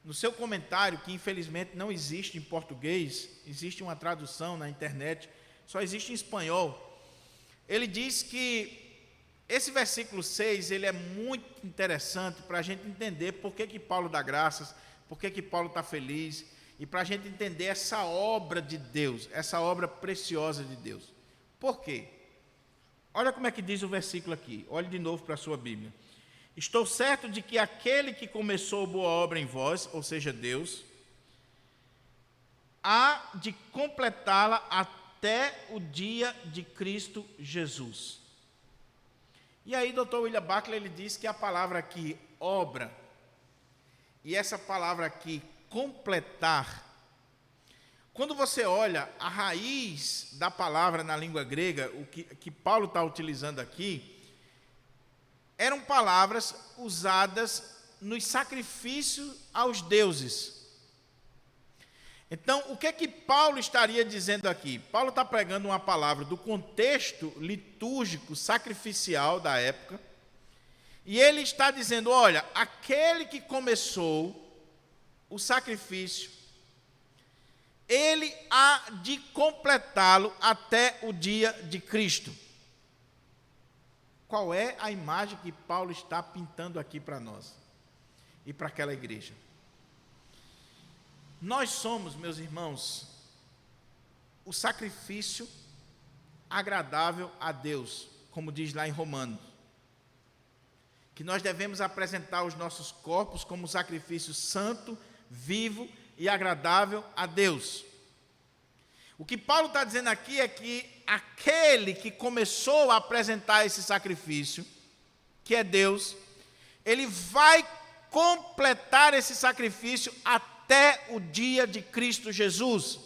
S1: no seu comentário, que infelizmente não existe em português, existe uma tradução na internet, só existe em espanhol, ele diz que esse versículo 6, ele é muito interessante para a gente entender por que Paulo dá graças, por que Paulo está feliz, e para a gente entender essa obra de Deus, essa obra preciosa de Deus. Por quê? Olha como é que diz o versículo aqui, olhe de novo para a sua Bíblia. Estou certo de que aquele que começou boa obra em vós, ou seja, Deus, há de completá-la até o dia de Cristo Jesus. E aí, Dr. William Barclay, ele diz que a palavra aqui, obra, e essa palavra aqui, completar, quando você olha a raiz da palavra na língua grega, o que Paulo está utilizando aqui, eram palavras usadas nos sacrifícios aos deuses. Então, o que é que Paulo estaria dizendo aqui? Paulo está pregando uma palavra do contexto litúrgico, sacrificial da época, e ele está dizendo, olha, aquele que começou o sacrifício, ele há de completá-lo até o dia de Cristo. Qual é a imagem que Paulo está pintando aqui para nós e para aquela igreja? Nós somos, meus irmãos, o sacrifício agradável a Deus, como diz lá em Romanos, que nós devemos apresentar os nossos corpos como sacrifício santo, vivo e agradável a Deus. O que Paulo está dizendo aqui é que aquele que começou a apresentar esse sacrifício, que é Deus, ele vai completar esse sacrifício até o dia de Cristo Jesus.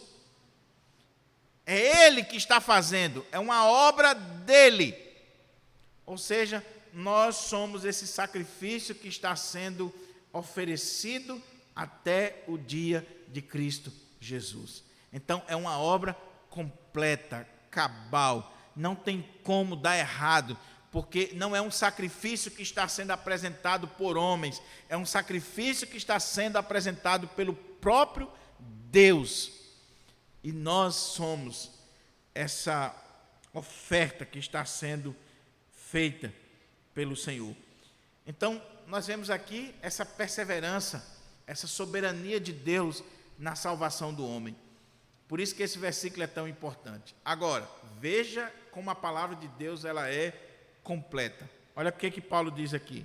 S1: É Ele que está fazendo, é uma obra dele. Ou seja, nós somos esse sacrifício que está sendo oferecido até o dia de Cristo Jesus. Então, é uma obra completa, cabal, não tem como dar errado, porque não é um sacrifício que está sendo apresentado por homens, é um sacrifício que está sendo apresentado pelo próprio Deus. E nós somos essa oferta que está sendo feita pelo Senhor. Então, nós vemos aqui essa perseverança, essa soberania de Deus na salvação do homem. Por isso que esse versículo é tão importante. Agora, veja como a palavra de Deus ela é completa. Olha o que Paulo diz aqui.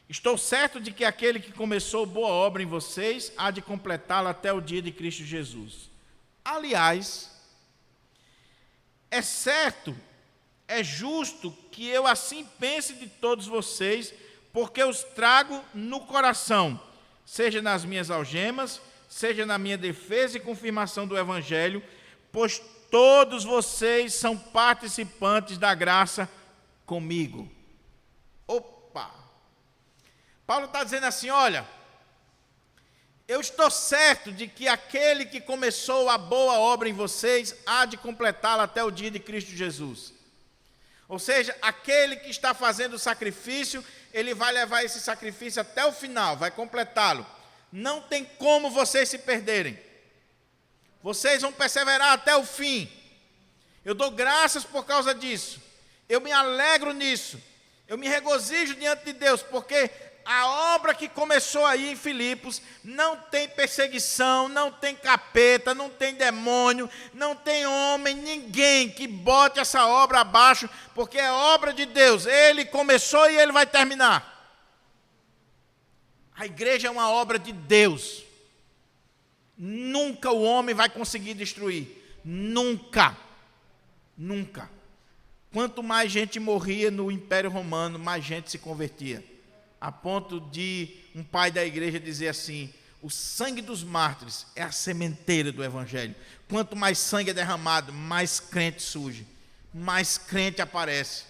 S1: Estou certo de que aquele que começou boa obra em vocês há de completá-la até o dia de Cristo Jesus. Aliás, é certo, é justo que eu assim pense de todos vocês, porque os trago no coração, seja nas minhas algemas, seja na minha defesa e confirmação do Evangelho, pois todos vocês são participantes da graça comigo. Opa! Paulo está dizendo assim, olha, eu estou certo de que aquele que começou a boa obra em vocês há de completá-la até o dia de Cristo Jesus. Ou seja, aquele que está fazendo o sacrifício, ele vai levar esse sacrifício até o final, vai completá-lo. Não tem como vocês se perderem. Vocês vão perseverar até o fim. Eu dou graças por causa disso. Eu me alegro nisso. Eu me regozijo diante de Deus, porque A obra que começou aí em Filipos não tem perseguição, não tem capeta, não tem demônio, não tem homem, ninguém que bote essa obra abaixo, porque é obra de Deus. Ele começou e ele vai terminar. A igreja é uma obra de Deus. Nunca o homem vai conseguir destruir. Nunca. Nunca. Quanto mais gente morria no Império Romano, mais gente se convertia. A ponto de um pai da igreja dizer assim: o sangue dos mártires é a sementeira do evangelho. Quanto mais sangue é derramado, mais crente surge, mais crente aparece.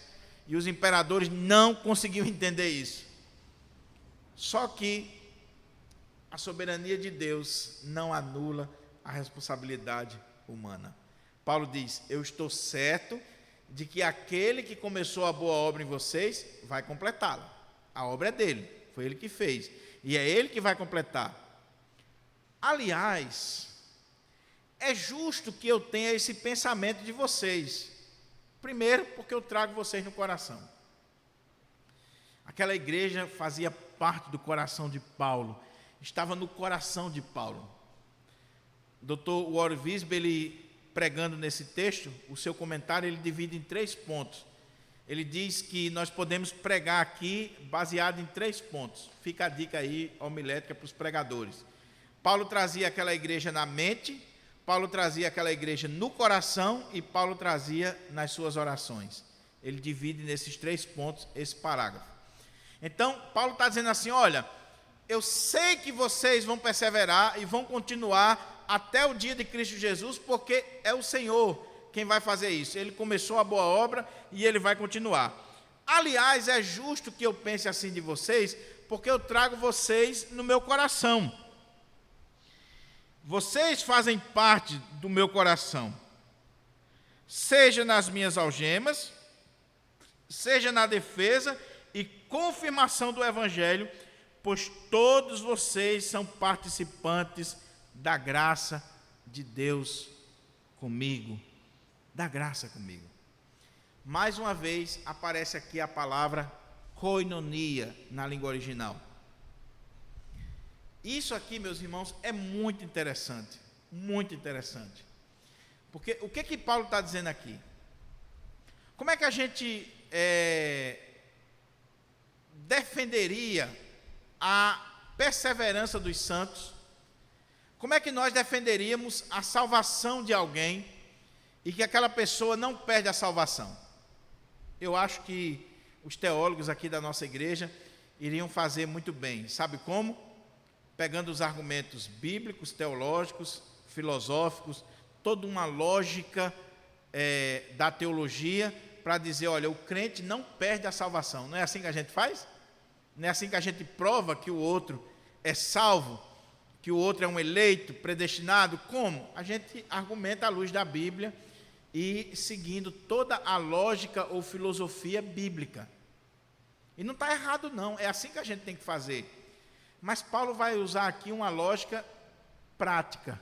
S1: E os imperadores não conseguiam entender isso. Só que a soberania de Deus não anula a responsabilidade humana. Paulo diz: eu estou certo de que aquele que começou a boa obra em vocês vai completá-la. A obra é dele, foi ele que fez, e é ele que vai completar. Aliás, é justo que eu tenha esse pensamento de vocês. Primeiro, porque eu trago vocês no coração. Aquela igreja fazia parte do coração de Paulo, estava no coração de Paulo. Dr. Warren Wiersbe, ele pregando nesse texto, o seu comentário ele divide em 3 pontos. Ele diz que nós podemos pregar aqui baseado em 3 pontos. Fica a dica aí, homilética para os pregadores. Paulo trazia aquela igreja na mente, Paulo trazia aquela igreja no coração e Paulo trazia nas suas orações. Ele divide nesses 3 pontos esse parágrafo. Então, Paulo está dizendo assim: olha, eu sei que vocês vão perseverar e vão continuar até o dia de Cristo Jesus, porque é o Senhor quem vai fazer isso. Ele começou a boa obra e ele vai continuar. Aliás, é justo que eu pense assim de vocês, porque eu trago vocês no meu coração. Vocês fazem parte do meu coração, seja nas minhas algemas, seja na defesa e confirmação do Evangelho, pois todos vocês são participantes da graça de Deus comigo. Da graça comigo. Mais uma vez aparece aqui a palavra koinonia na língua original. Isso aqui, meus irmãos, é muito interessante. Muito interessante. Porque o que Paulo está dizendo aqui? Como é que a gente defenderia a perseverança dos santos? Como é que nós defenderíamos a salvação de alguém e que aquela pessoa não perde a salvação? Eu acho que os teólogos aqui da nossa igreja iriam fazer muito bem. Sabe como? Pegando os argumentos bíblicos, teológicos, filosóficos, toda uma lógica da teologia, para dizer: olha, o crente não perde a salvação. Não é assim que a gente faz? Não é assim que a gente prova que o outro é salvo, que o outro é um eleito, predestinado? Como? A gente argumenta à luz da Bíblia e seguindo toda a lógica ou filosofia bíblica. E não está errado não, é assim que a gente tem que fazer. Mas Paulo vai usar aqui uma lógica prática.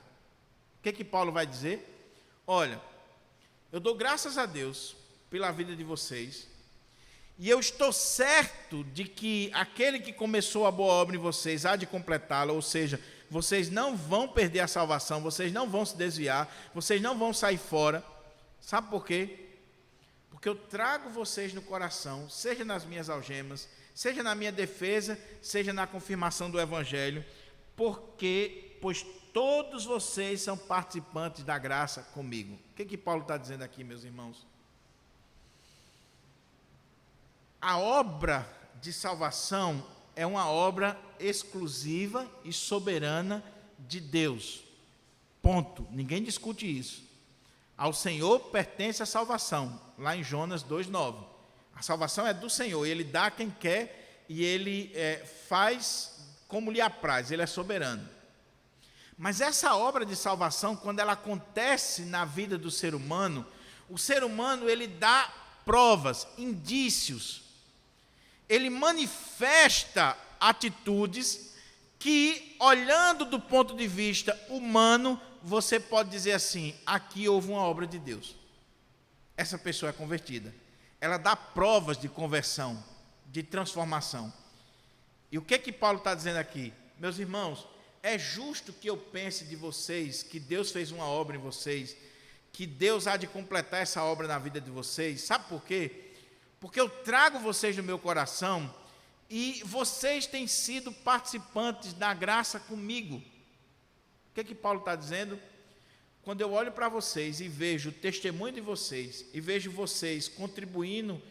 S1: O que Paulo vai dizer? Olha, eu dou graças a Deus pela vida de vocês, e eu estou certo de que aquele que começou a boa obra em vocês há de completá-la, ou seja, vocês não vão perder a salvação, vocês não vão se desviar, vocês não vão sair fora. Sabe por quê? Porque eu trago vocês no coração, seja nas minhas algemas, seja na minha defesa, seja na confirmação do Evangelho, pois todos vocês são participantes da graça comigo. O que Paulo está dizendo aqui, meus irmãos? A obra de salvação é uma obra exclusiva e soberana de Deus. Ponto. Ninguém discute isso. Ao Senhor pertence a salvação, lá em Jonas 2,9. A salvação é do Senhor, Ele dá a quem quer e Ele faz como lhe apraz, Ele é soberano. Mas essa obra de salvação, quando ela acontece na vida do ser humano, o ser humano ele dá provas, indícios, ele manifesta atitudes que, olhando do ponto de vista humano, você pode dizer assim: aqui houve uma obra de Deus. Essa pessoa é convertida. Ela dá provas de conversão, de transformação. E o que que Paulo está dizendo aqui? Meus irmãos, é justo que eu pense de vocês, que Deus fez uma obra em vocês, que Deus há de completar essa obra na vida de vocês. Sabe por quê? Porque eu trago vocês no meu coração e vocês têm sido participantes da graça comigo. O que que Paulo está dizendo? Quando eu olho para vocês e vejo o testemunho de vocês, e vejo vocês contribuindo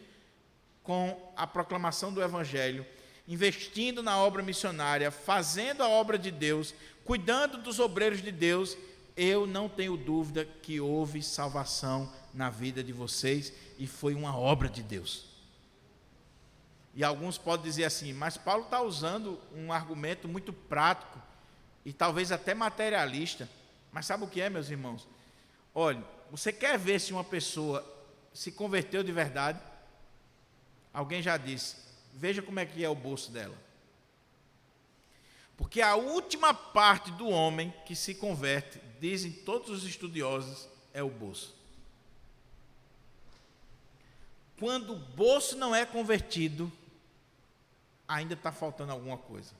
S1: com a proclamação do Evangelho, investindo na obra missionária, fazendo a obra de Deus, cuidando dos obreiros de Deus, eu não tenho dúvida que houve salvação na vida de vocês e foi uma obra de Deus. E alguns podem dizer assim, mas Paulo está usando um argumento muito prático e talvez até materialista. Mas sabe o que é, meus irmãos? Olha, você quer ver se uma pessoa se converteu de verdade? Alguém já disse, veja como é que é o bolso dela. Porque a última parte do homem que se converte, dizem todos os estudiosos, é o bolso. Quando o bolso não é convertido, ainda está faltando alguma coisa.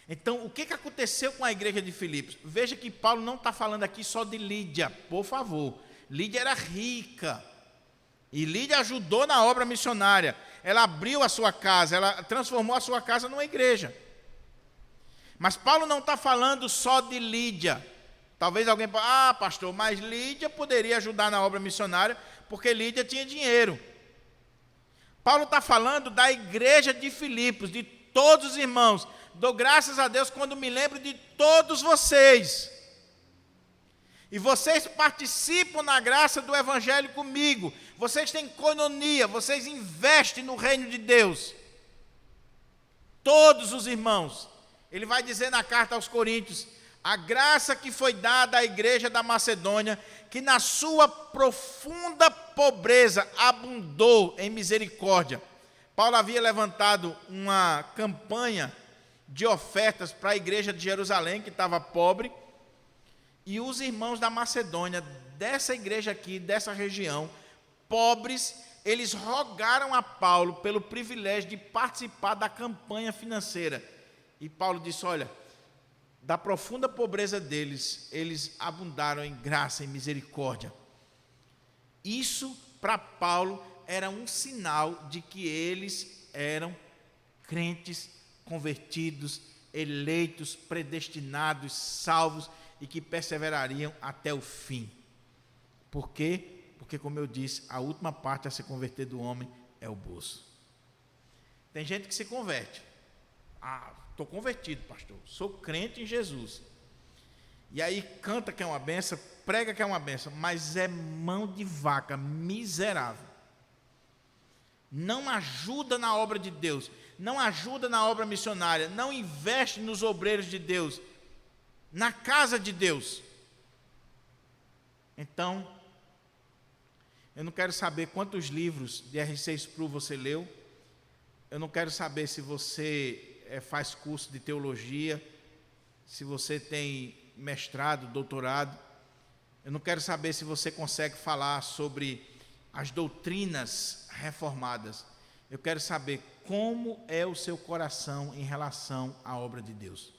S1: Então, o que aconteceu com a igreja de Filipos? Veja que Paulo não está falando aqui só de Lídia, por favor. Lídia era rica. E Lídia ajudou na obra missionária. Ela abriu a sua casa, ela transformou a sua casa numa igreja. Mas Paulo não está falando só de Lídia. Talvez alguém fale, pastor, mas Lídia poderia ajudar na obra missionária, porque Lídia tinha dinheiro. Paulo está falando da igreja de Filipos, de todos os irmãos. Dou graças a Deus quando me lembro de todos vocês. E vocês participam na graça do Evangelho comigo. Vocês têm coinonia, vocês investem no reino de Deus. Todos os irmãos. Ele vai dizer na carta aos Coríntios, a graça que foi dada à igreja da Macedônia, que na sua profunda pobreza abundou em misericórdia. Paulo havia levantado uma campanha de ofertas para a igreja de Jerusalém, que estava pobre, e os irmãos da Macedônia, dessa igreja aqui, dessa região, pobres, eles rogaram a Paulo pelo privilégio de participar da campanha financeira. E Paulo disse, olha, da profunda pobreza deles, eles abundaram em graça e misericórdia. Isso, para Paulo, era um sinal de que eles eram crentes convertidos, eleitos, predestinados, salvos e que perseverariam até o fim. Por quê? Porque, como eu disse, a última parte a se converter do homem é o bolso. Tem gente que se converte. Estou convertido, pastor. Sou crente em Jesus. E aí canta que é uma benção, prega que é uma benção, mas é mão de vaca, miserável. Não ajuda na obra de Deus, não ajuda na obra missionária, não investe nos obreiros de Deus, na casa de Deus. Então, eu não quero saber quantos livros de R.C. Sproul você leu, eu não quero saber se você faz curso de teologia, se você tem mestrado, doutorado, eu não quero saber se você consegue falar sobre as doutrinas reformadas, eu quero saber como é o seu coração em relação à obra de Deus.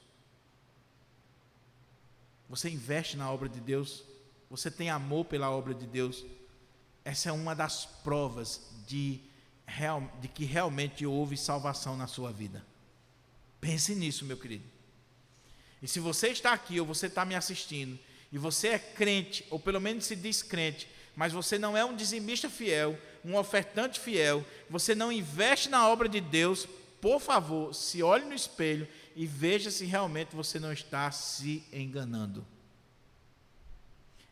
S1: Você investe na obra de Deus? Você tem amor pela obra de Deus? Essa é uma das provas de que realmente houve salvação na sua vida. Pense nisso, meu querido. E se você está aqui ou você está me assistindo, e você é crente, ou pelo menos se diz crente, mas você não é um dizimista fiel, um ofertante fiel, você não investe na obra de Deus, por favor, se olhe no espelho e veja se realmente você não está se enganando.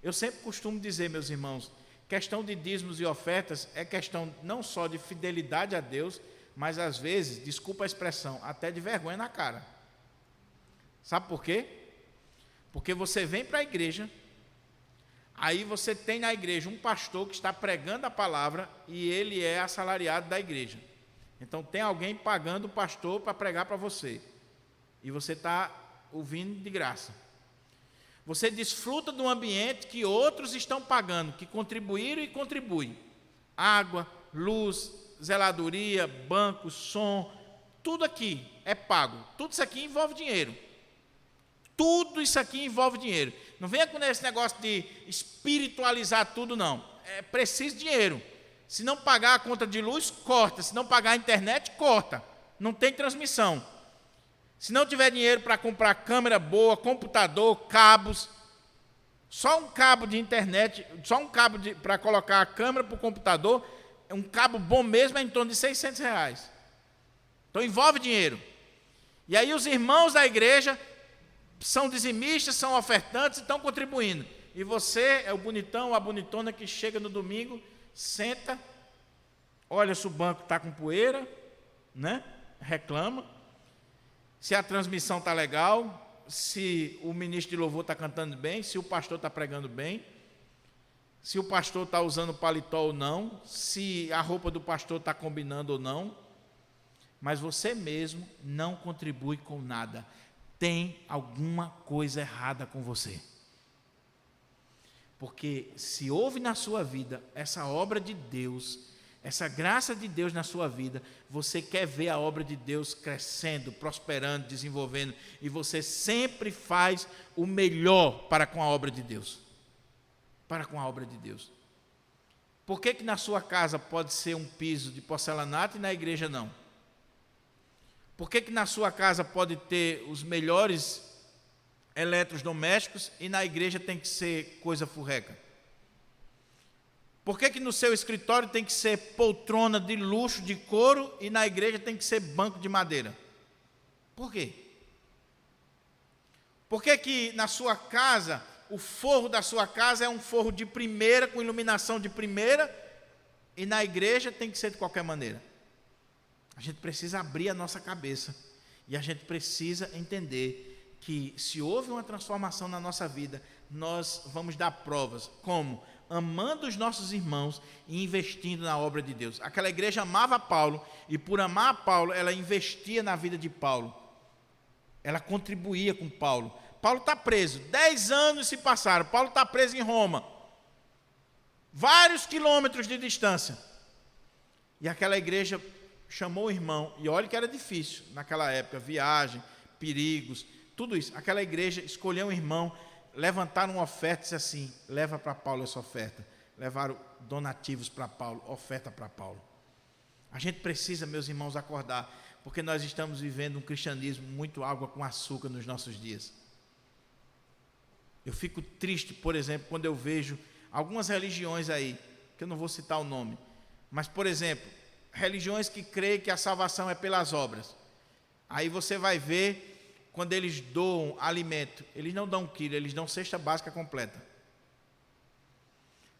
S1: Eu sempre costumo dizer, meus irmãos, questão de dízimos e ofertas é questão não só de fidelidade a Deus, mas às vezes, desculpa a expressão, até de vergonha na cara. Sabe por quê? Porque você vem para a igreja, aí você tem na igreja um pastor que está pregando a palavra e ele é assalariado da igreja. Então tem alguém pagando o pastor para pregar para você. E você está ouvindo de graça. Você desfruta de um ambiente que outros estão pagando, que contribuíram e contribuem. Água, luz, zeladoria, banco, som, tudo aqui é pago. Tudo isso aqui envolve dinheiro. Tudo isso aqui envolve dinheiro. Não venha com esse negócio de espiritualizar tudo, não. É preciso dinheiro. Se não pagar a conta de luz, corta. Se não pagar a internet, corta. Não tem transmissão. Se não tiver dinheiro para comprar câmera boa, computador, cabos, só um cabo de internet, só um cabo para colocar a câmera para o computador, um cabo bom mesmo é em torno de R$600. Então envolve dinheiro. E aí os irmãos da igreja são dizimistas, são ofertantes e estão contribuindo. E você é o bonitão, a bonitona que chega no domingo, senta, olha se o banco está com poeira, né? Reclama. Se a transmissão está legal, se o ministro de louvor está cantando bem, se o pastor está pregando bem, se o pastor está usando paletó ou não, se a roupa do pastor está combinando ou não, mas você mesmo não contribui com nada. Tem alguma coisa errada com você. Porque se houve na sua vida essa obra de Deus, essa graça de Deus na sua vida, você quer ver a obra de Deus crescendo, prosperando, desenvolvendo, e você sempre faz o melhor para com a obra de Deus. Para com a obra de Deus. Por que na sua casa pode ser um piso de porcelanato e na igreja não? Por que na sua casa pode ter os melhores eletrodomésticos e na igreja tem que ser coisa furreca? Por que no seu escritório tem que ser poltrona de luxo, de couro, e na igreja tem que ser banco de madeira? Por quê? Por que na sua casa, o forro da sua casa é um forro de primeira, com iluminação de primeira, e na igreja tem que ser de qualquer maneira? A gente precisa abrir a nossa cabeça, e a gente precisa entender que se houve uma transformação na nossa vida, nós vamos dar provas. Como? Amando os nossos irmãos e investindo na obra de Deus. Aquela igreja amava Paulo, e por amar Paulo, ela investia na vida de Paulo. Ela contribuía com Paulo. Paulo está preso, 10 anos se passaram, Paulo está preso em Roma, vários quilômetros de distância. E aquela igreja chamou o irmão, e olha que era difícil naquela época, viagem, perigos, tudo isso. Aquela igreja escolheu um irmão, levantaram uma oferta e disse assim: leva para Paulo essa oferta. Levaram donativos para Paulo, oferta para Paulo. A gente precisa, meus irmãos, acordar, porque nós estamos vivendo um cristianismo muito água com açúcar nos nossos dias. Eu fico triste, por exemplo, quando eu vejo algumas religiões aí, que eu não vou citar o nome, mas, por exemplo, religiões que creem que a salvação é pelas obras. Aí você vai ver, quando eles doam alimento, eles não dão quilo, eles dão cesta básica completa.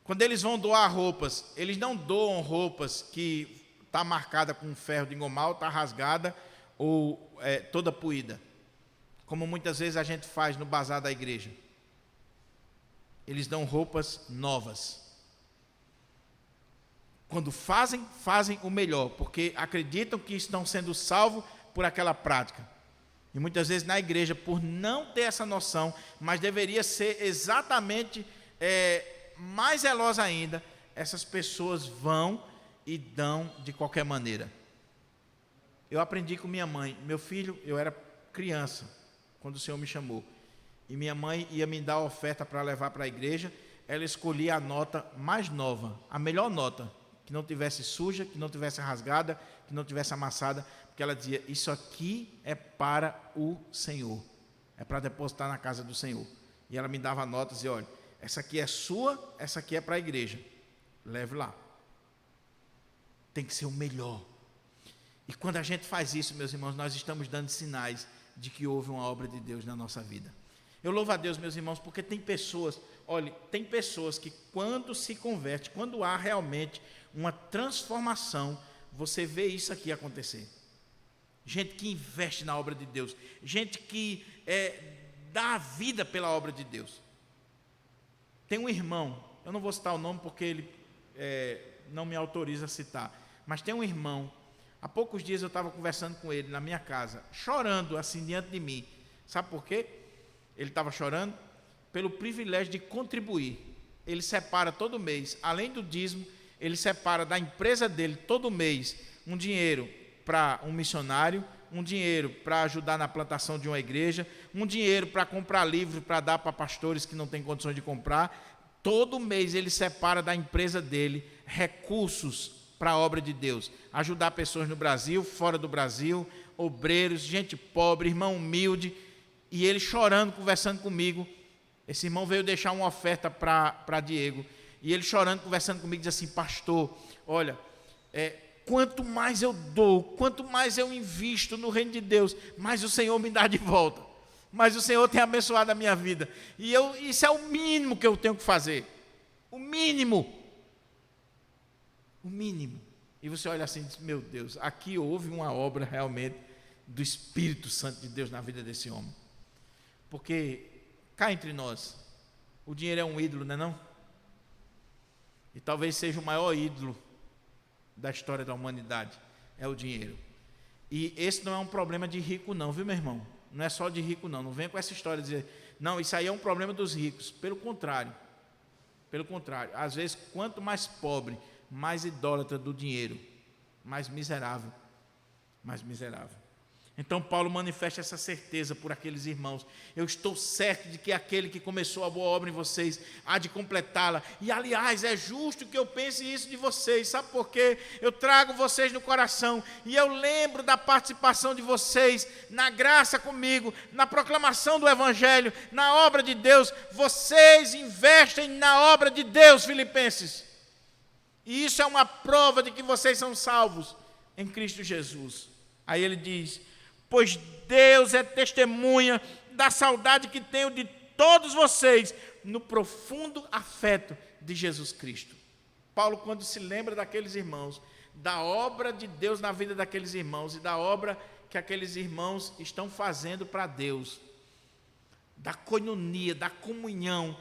S1: Quando eles vão doar roupas, eles não doam roupas que está marcada com ferro de engomar, está rasgada ou toda poída, como muitas vezes a gente faz no bazar da igreja. Eles dão roupas novas. Quando fazem o melhor, porque acreditam que estão sendo salvos por aquela prática. E muitas vezes na igreja, por não ter essa noção, mas deveria ser exatamente mais zelosa ainda, essas pessoas vão e dão de qualquer maneira. Eu aprendi com minha mãe. Meu filho, eu era criança quando o Senhor me chamou, e minha mãe ia me dar a oferta para levar para a igreja. Ela escolhia a nota mais nova, a melhor nota, que não tivesse suja, que não tivesse rasgada, que não tivesse amassada, porque ela dizia: isso aqui é para o Senhor, é para depositar na casa do Senhor. E ela me dava notas e olha, essa aqui é sua, essa aqui é para a igreja, leve lá. Tem que ser o melhor. E quando a gente faz isso, meus irmãos, nós estamos dando sinais de que houve uma obra de Deus na nossa vida. Eu louvo a Deus, meus irmãos, porque tem pessoas, olha, tem pessoas que quando se converte, quando há realmente uma transformação, você vê isso aqui acontecer. Gente que investe na obra de Deus, gente que dá a vida pela obra de Deus. Tem um irmão, eu não vou citar o nome porque ele não me autoriza a citar, mas tem um irmão, há poucos dias eu estava conversando com ele na minha casa, chorando assim diante de mim. Sabe por quê? Ele estava chorando pelo privilégio de contribuir. Ele separa todo mês, além do dízimo, ele separa da empresa dele todo mês um dinheiro para um missionário, um dinheiro para ajudar na plantação de uma igreja, um dinheiro para comprar livros para dar para pastores que não têm condições de comprar. Todo mês ele separa da empresa dele recursos para a obra de Deus, ajudar pessoas no Brasil, fora do Brasil, obreiros, gente pobre, irmão humilde, e ele chorando, conversando comigo. Esse irmão veio deixar uma oferta para Diego, e ele chorando, conversando comigo, diz assim: pastor, olha, quanto mais eu dou, quanto mais eu invisto no reino de Deus, mais o Senhor me dá de volta, mais o Senhor tem abençoado a minha vida, e isso é o mínimo que eu tenho que fazer, o mínimo. E você olha assim e diz: meu Deus, aqui houve uma obra realmente do Espírito Santo de Deus na vida desse homem. Porque cá entre nós, o dinheiro é um ídolo, não é não? E talvez seja o maior ídolo da história da humanidade, é o dinheiro. E esse não é um problema de rico não, viu, meu irmão? Não é só de rico não, não venha com essa história de dizer, não, isso aí é um problema dos ricos. Pelo contrário, às vezes quanto mais pobre, mais idólatra do dinheiro, mais miserável. Então Paulo manifesta essa certeza por aqueles irmãos: eu estou certo de que aquele que começou a boa obra em vocês há de completá-la. E aliás, é justo que eu pense isso de vocês. Sabe por quê? Eu trago vocês no coração e eu lembro da participação de vocês na graça comigo, na proclamação do Evangelho, na obra de Deus. Vocês investem na obra de Deus, filipenses. E isso é uma prova de que vocês são salvos em Cristo Jesus. Aí ele diz: pois Deus é testemunha da saudade que tenho de todos vocês no profundo afeto de Jesus Cristo. Paulo, quando se lembra daqueles irmãos, da obra de Deus na vida daqueles irmãos e da obra que aqueles irmãos estão fazendo para Deus, da coinonia, da comunhão,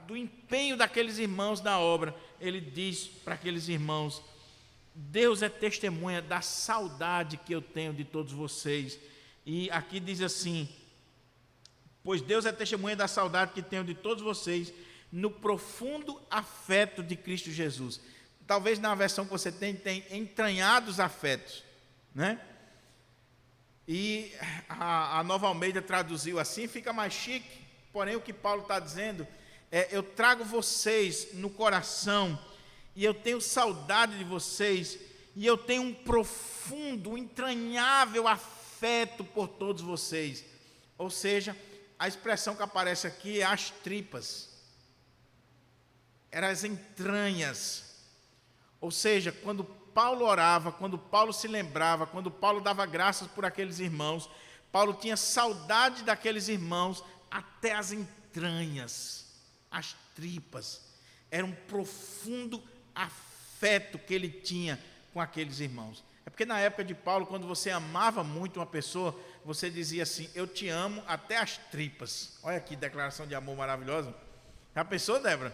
S1: do empenho daqueles irmãos na obra, ele diz para aqueles irmãos: Deus é testemunha da saudade que eu tenho de todos vocês. E aqui diz assim: pois Deus é testemunha da saudade que tenho de todos vocês no profundo afeto de Cristo Jesus. Talvez na versão que você tem entranhados afetos, né? E a Nova Almeida traduziu assim, fica mais chique. Porém, o que Paulo está dizendo é: eu trago vocês no coração, e eu tenho saudade de vocês, e eu tenho um profundo, um entranhável afeto por todos vocês. Ou seja, a expressão que aparece aqui é as tripas, eram as entranhas. Ou seja, quando Paulo orava, quando Paulo se lembrava, quando Paulo dava graças por aqueles irmãos, Paulo tinha saudade daqueles irmãos até as entranhas, as tripas. Era um profundo afeto que ele tinha com aqueles irmãos. É porque na época de Paulo, quando você amava muito uma pessoa, você dizia assim: eu te amo até as tripas. Olha que declaração de amor maravilhosa. Já pensou, Débora?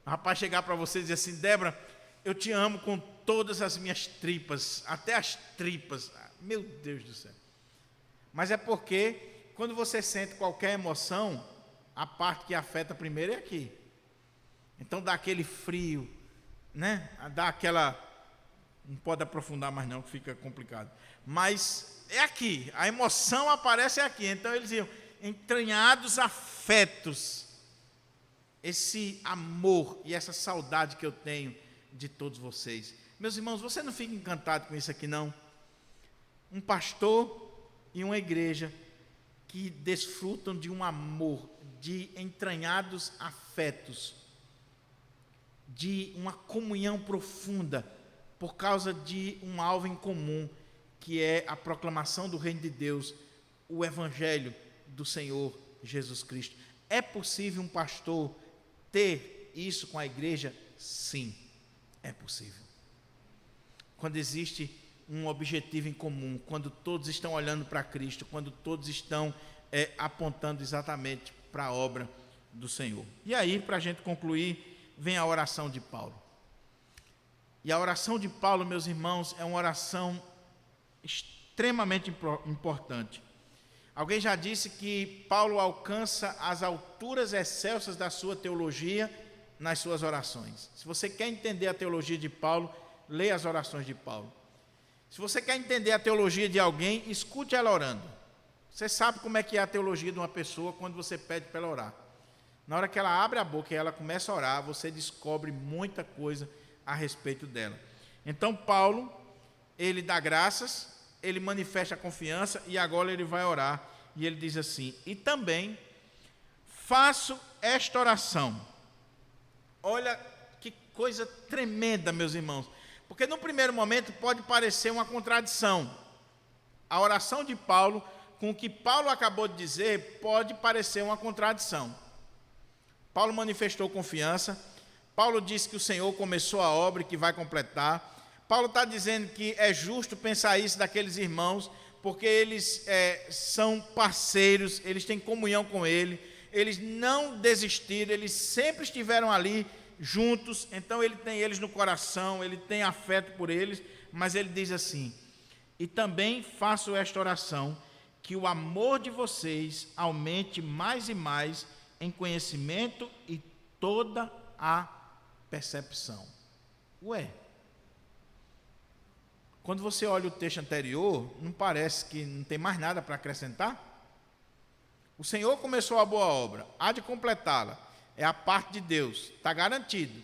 S1: O rapaz chegar para você e dizer assim: Débora, eu te amo com todas as minhas tripas, até as tripas. Meu Deus do céu. Mas é porque quando você sente qualquer emoção, a parte que afeta primeiro é aqui. Então dá aquele frio, né? Dá aquela... Não pode aprofundar mais não, que fica complicado. Mas é aqui, a emoção aparece aqui. Então eles iam entranhados afetos. Esse amor e essa saudade que eu tenho de todos vocês. Meus irmãos, você não fica encantado com isso aqui não? Um pastor e uma igreja que desfrutam de um amor, de entranhados afetos, de uma comunhão profunda, por causa de um alvo em comum, que é a proclamação do reino de Deus, o Evangelho do Senhor Jesus Cristo. É possível um pastor ter isso com a igreja? Sim, é possível. Quando existe um objetivo em comum, quando todos estão olhando para Cristo, quando todos estão apontando exatamente para a obra do Senhor. E aí, para a gente concluir, vem a oração de Paulo. E a oração de Paulo, meus irmãos, é uma oração extremamente importante. Alguém já disse que Paulo alcança as alturas excelsas da sua teologia nas suas orações. Se você quer entender a teologia de Paulo, leia as orações de Paulo. Se você quer entender a teologia de alguém, escute ela orando. Você sabe como é que é a teologia de uma pessoa quando você pede para ela orar. Na hora que ela abre a boca e ela começa a orar, você descobre muita coisa a respeito dela. Então Paulo, ele dá graças, ele manifesta a confiança e agora ele vai orar. E ele diz assim: e também faço esta oração. Olha que coisa tremenda, meus irmãos. Porque no primeiro momento pode parecer uma contradição. A oração de Paulo com o que Paulo acabou de dizer pode parecer uma contradição. Paulo manifestou confiança. Paulo disse que o Senhor começou a obra e que vai completar. Paulo está dizendo que é justo pensar isso daqueles irmãos, porque eles são parceiros, eles têm comunhão com Ele, eles não desistiram, eles sempre estiveram ali juntos, então Ele tem eles no coração, Ele tem afeto por eles, mas Ele diz assim: e também faço esta oração, que o amor de vocês aumente mais e mais em conhecimento e toda a percepção. Ué, quando você olha o texto anterior, não parece que não tem mais nada para acrescentar? O Senhor começou a boa obra, há de completá-la, é a parte de Deus, está garantido.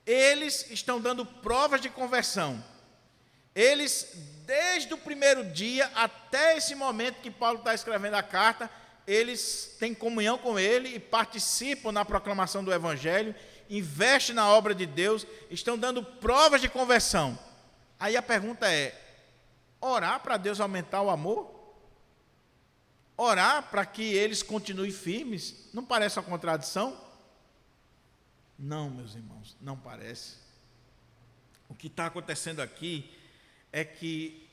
S1: Eles estão dando provas de conversão. Eles, desde o primeiro dia até esse momento que Paulo está escrevendo a carta, eles têm comunhão com Ele e participam na proclamação do Evangelho, investem na obra de Deus, estão dando provas de conversão. Aí a pergunta é: orar para Deus aumentar o amor? Orar para que eles continuem firmes? Não parece uma contradição? Não, meus irmãos, não parece. O que está acontecendo aqui é que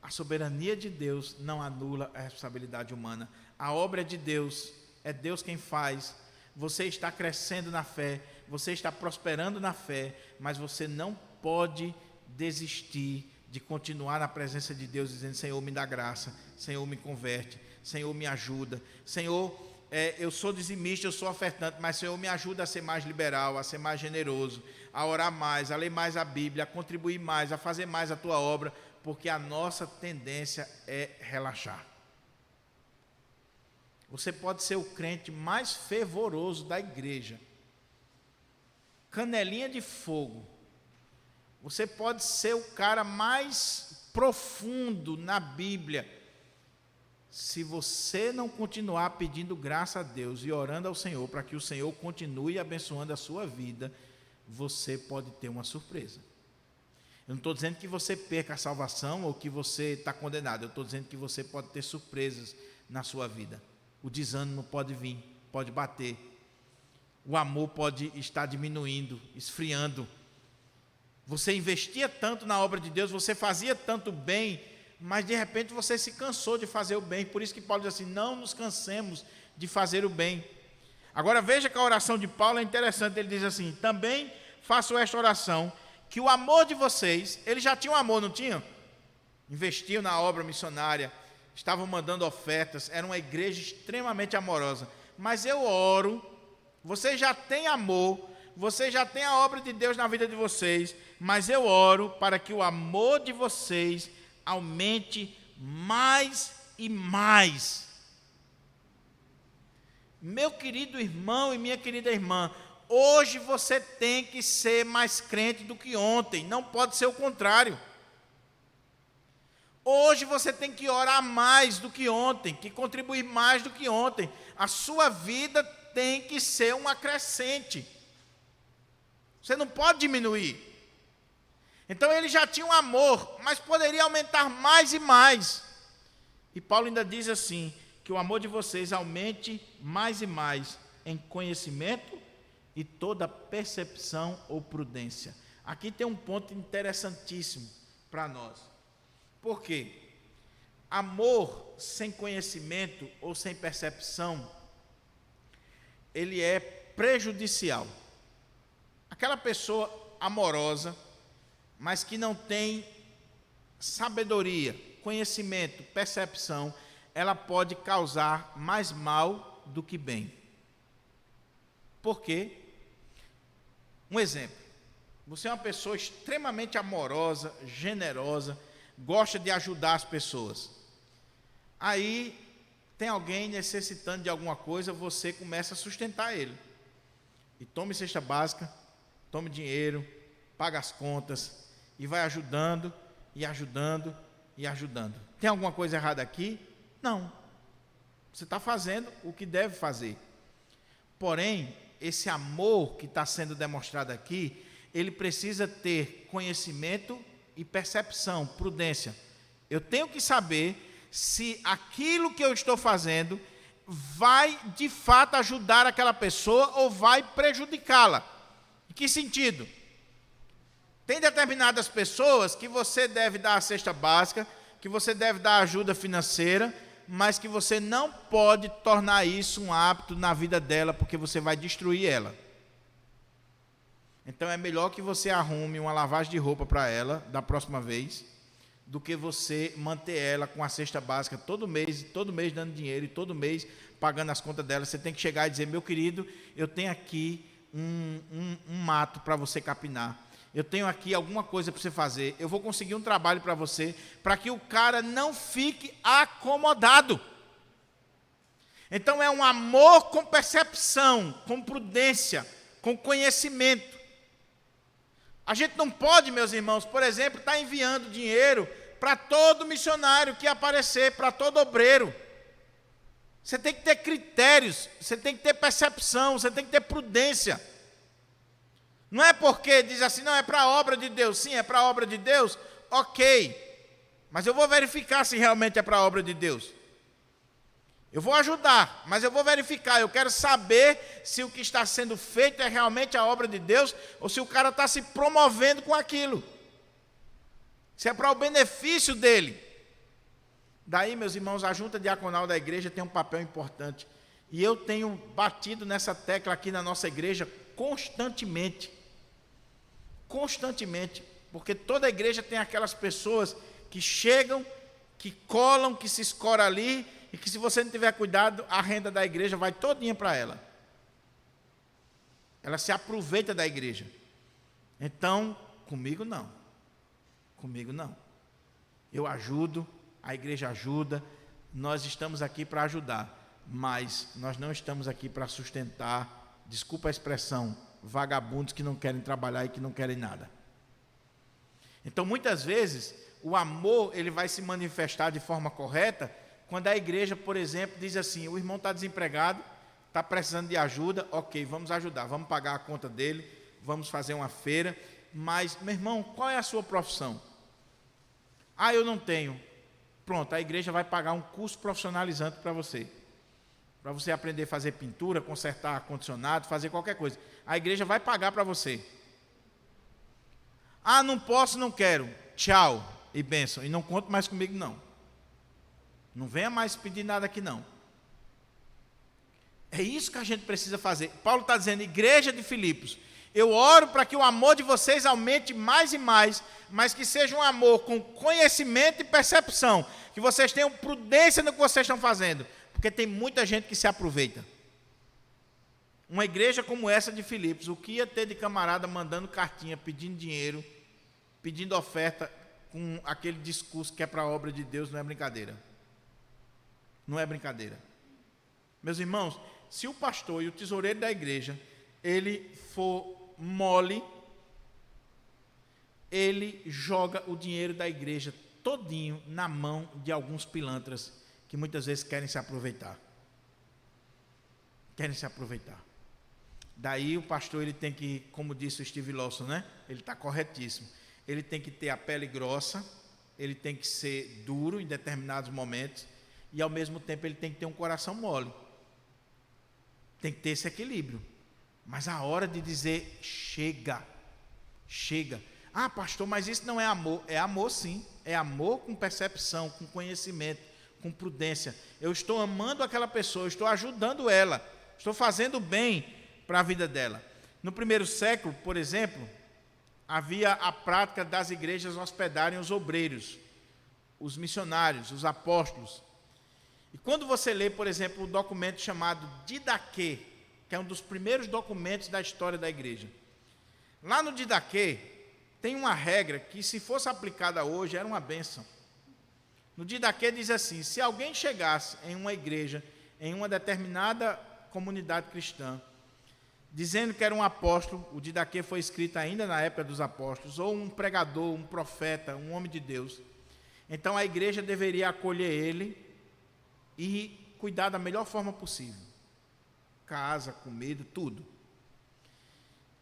S1: a soberania de Deus não anula a responsabilidade humana. A obra é de Deus, é Deus quem faz. Você está crescendo na fé, você está prosperando na fé, mas você não pode desistir de continuar na presença de Deus, dizendo: Senhor, me dá graça, Senhor, me converte, Senhor, me ajuda, Senhor, eu sou dizimista, eu sou ofertante, mas Senhor, me ajuda a ser mais liberal, a ser mais generoso, a orar mais, a ler mais a Bíblia, a contribuir mais, a fazer mais a tua obra, porque a nossa tendência é relaxar. Você pode ser o crente mais fervoroso da igreja, canelinha de fogo. Você pode ser o cara mais profundo na Bíblia. Se você não continuar pedindo graça a Deus e orando ao Senhor para que o Senhor continue abençoando a sua vida, você pode ter uma surpresa. Eu não estou dizendo que você perca a salvação ou que você está condenado. Eu estou dizendo que você pode ter surpresas na sua vida. O desânimo pode vir, pode bater. O amor pode estar diminuindo, esfriando. Você investia tanto na obra de Deus, você fazia tanto bem, mas de repente você se cansou de fazer o bem. Por isso que Paulo diz assim: não nos cansemos de fazer o bem. Agora veja que a oração de Paulo é interessante. Ele diz assim: também faço esta oração, que o amor de vocês, eles já tinham amor, não tinham? Investiam na obra missionária, estavam mandando ofertas, era uma igreja extremamente amorosa. Mas eu oro, vocês já têm amor, vocês já têm a obra de Deus na vida de vocês, mas eu oro para que o amor de vocês aumente mais e mais. Meu querido irmão e minha querida irmã, hoje você tem que ser mais crente do que ontem, não pode ser o contrário. Hoje você tem que orar mais do que ontem, que contribuir mais do que ontem. A sua vida tem que ser uma crescente. Você não pode diminuir. Então ele já tinha um amor, mas poderia aumentar mais e mais. E Paulo ainda diz assim: que o amor de vocês aumente mais e mais em conhecimento e toda percepção ou prudência. Aqui tem um ponto interessantíssimo para nós. Por quê? Amor sem conhecimento ou sem percepção, ele é prejudicial. Aquela pessoa amorosa, mas que não tem sabedoria, conhecimento, percepção, ela pode causar mais mal do que bem. Por quê? Um exemplo: você é uma pessoa extremamente amorosa, generosa, gosta de ajudar as pessoas. Aí tem alguém necessitando de alguma coisa, você começa a sustentar ele. E tome cesta básica, tome dinheiro, paga as contas e vai ajudando e ajudando e ajudando. Tem alguma coisa errada aqui? Não. Você está fazendo o que deve fazer. Porém, esse amor que está sendo demonstrado aqui, ele precisa ter conhecimento e percepção, prudência. Eu tenho que saber se aquilo que eu estou fazendo vai de fato ajudar aquela pessoa ou vai prejudicá-la. Em que sentido? Tem determinadas pessoas que você deve dar a cesta básica, que você deve dar ajuda financeira, mas que você não pode tornar isso um hábito na vida dela, porque você vai destruir ela. Então é melhor que você arrume uma lavagem de roupa para ela da próxima vez, do que você manter ela com a cesta básica todo mês dando dinheiro, e todo mês pagando as contas dela. Você tem que chegar e dizer: meu querido, eu tenho aqui um mato para você capinar, eu tenho aqui alguma coisa para você fazer, eu vou conseguir um trabalho para você, para que o cara não fique acomodado. Então é um amor com percepção, com prudência, com conhecimento. A gente não pode, meus irmãos, por exemplo, estar enviando dinheiro para todo missionário que aparecer, para todo obreiro. Você tem que ter critérios, você tem que ter percepção, você tem que ter prudência. Não é porque diz assim: não, é para a obra de Deus. Sim, é para a obra de Deus, ok. Mas eu vou verificar se realmente é para a obra de Deus. Eu vou ajudar, mas eu vou verificar. Eu quero saber se o que está sendo feito é realmente a obra de Deus, ou se o cara está se promovendo com aquilo, se é para o benefício dele. Daí, meus irmãos, a junta diaconal da igreja tem um papel importante. E eu tenho batido nessa tecla aqui na nossa igreja constantemente. Constantemente. Porque toda igreja tem aquelas pessoas que chegam, que colam, que se escoram ali, e que, se você não tiver cuidado, a renda da igreja vai todinha para ela. Ela se aproveita da igreja. Então, comigo não. Comigo não. Eu ajudo, a igreja ajuda, nós estamos aqui para ajudar, mas nós não estamos aqui para sustentar, desculpa a expressão, vagabundos que não querem trabalhar e que não querem nada. Então, muitas vezes, o amor ele vai se manifestar de forma correta quando a igreja, por exemplo, diz assim: o irmão está desempregado, está precisando de ajuda, ok, vamos ajudar, vamos pagar a conta dele, vamos fazer uma feira. Mas, meu irmão, qual é a sua profissão? Ah, eu não tenho. Pronto, a igreja vai pagar um curso profissionalizante para você aprender a fazer pintura, consertar ar-condicionado, fazer qualquer coisa. A igreja vai pagar para você. Ah, não posso, não quero. Tchau e bênção. E não conte mais comigo, não. Não venha mais pedir nada aqui, não. É isso que a gente precisa fazer. Paulo está dizendo: igreja de Filipos, eu oro para que o amor de vocês aumente mais e mais, mas que seja um amor com conhecimento e percepção, que vocês tenham prudência no que vocês estão fazendo, porque tem muita gente que se aproveita. Uma igreja como essa de Filipos, o que ia ter de camarada mandando cartinha, pedindo dinheiro, pedindo oferta, com aquele discurso que é para a obra de Deus, não é brincadeira. Não é brincadeira. Meus irmãos, se o pastor e o tesoureiro da igreja, ele for mole, ele joga o dinheiro da igreja todinho na mão de alguns pilantras que muitas vezes querem se aproveitar. Querem se aproveitar. Daí o pastor ele tem que, como disse o Steve Lawson, né? Ele está corretíssimo. Ele tem que ter a pele grossa, ele tem que ser duro em determinados momentos, e ao mesmo tempo ele tem que ter um coração mole. Tem que ter esse equilíbrio. Mas a hora de dizer chega, chega. Ah, pastor, mas isso não é amor. É amor, sim. É amor com percepção, com conhecimento, com prudência. Eu estou amando aquela pessoa, estou ajudando ela, estou fazendo bem para a vida dela. No primeiro século, por exemplo, havia a prática das igrejas hospedarem os obreiros, os missionários, os apóstolos. E quando você lê, por exemplo, o documento chamado Didaquê, que é um dos primeiros documentos da história da igreja. Lá no Didaquê, tem uma regra que, se fosse aplicada hoje, era uma bênção. No Didaquê diz assim: se alguém chegasse em uma igreja, em uma determinada comunidade cristã, dizendo que era um apóstolo, o Didaquê foi escrito ainda na época dos apóstolos, ou um pregador, um profeta, um homem de Deus, então a igreja deveria acolher ele e cuidar da melhor forma possível. Casa, comida, tudo.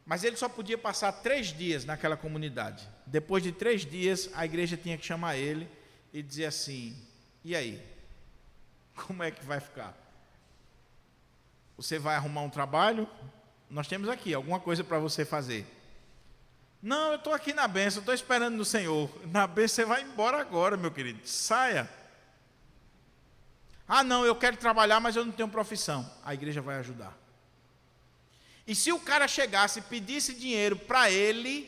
S1: Mas ele só podia passar 3 dias naquela comunidade. Depois de 3 dias, a igreja tinha que chamar ele e dizer assim: e aí? Como é que vai ficar? Você vai arrumar um trabalho? Nós temos aqui alguma coisa para você fazer. Não, eu estou aqui na bênção, estou esperando no Senhor. Na bênção você vai embora agora, meu querido. Saia. Ah, não, eu quero trabalhar, mas eu não tenho profissão. A igreja vai ajudar. E se o cara chegasse e pedisse dinheiro para ele,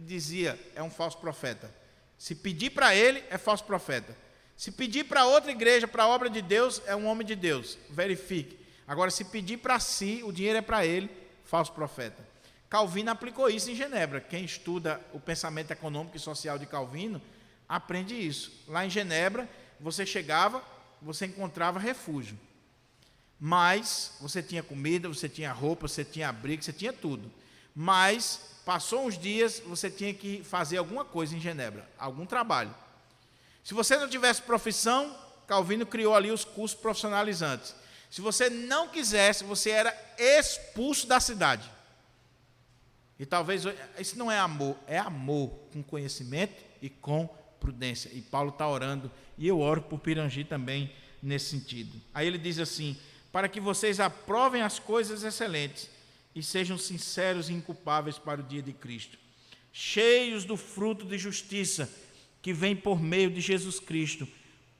S1: dizia: é um falso profeta. Se pedir para ele, é falso profeta. Se pedir para outra igreja, para a obra de Deus, é um homem de Deus. Verifique. Agora, se pedir para si, o dinheiro é para ele, falso profeta. Calvino aplicou isso em Genebra. Quem estuda o pensamento econômico e social de Calvino, aprende isso. Lá em Genebra, você chegava, você encontrava refúgio. Mas você tinha comida, você tinha roupa, você tinha abrigo, você tinha tudo. Mas passou uns dias, você tinha que fazer alguma coisa em Genebra, algum trabalho. Se você não tivesse profissão, Calvino criou ali os cursos profissionalizantes. Se você não quisesse, você era expulso da cidade. E talvez, isso não é amor, é amor com conhecimento e com prudência. E Paulo está orando, e eu oro por Pirangi também nesse sentido. Aí ele diz assim: para que vocês aprovem as coisas excelentes e sejam sinceros e inculpáveis para o dia de Cristo, cheios do fruto de justiça que vem por meio de Jesus Cristo,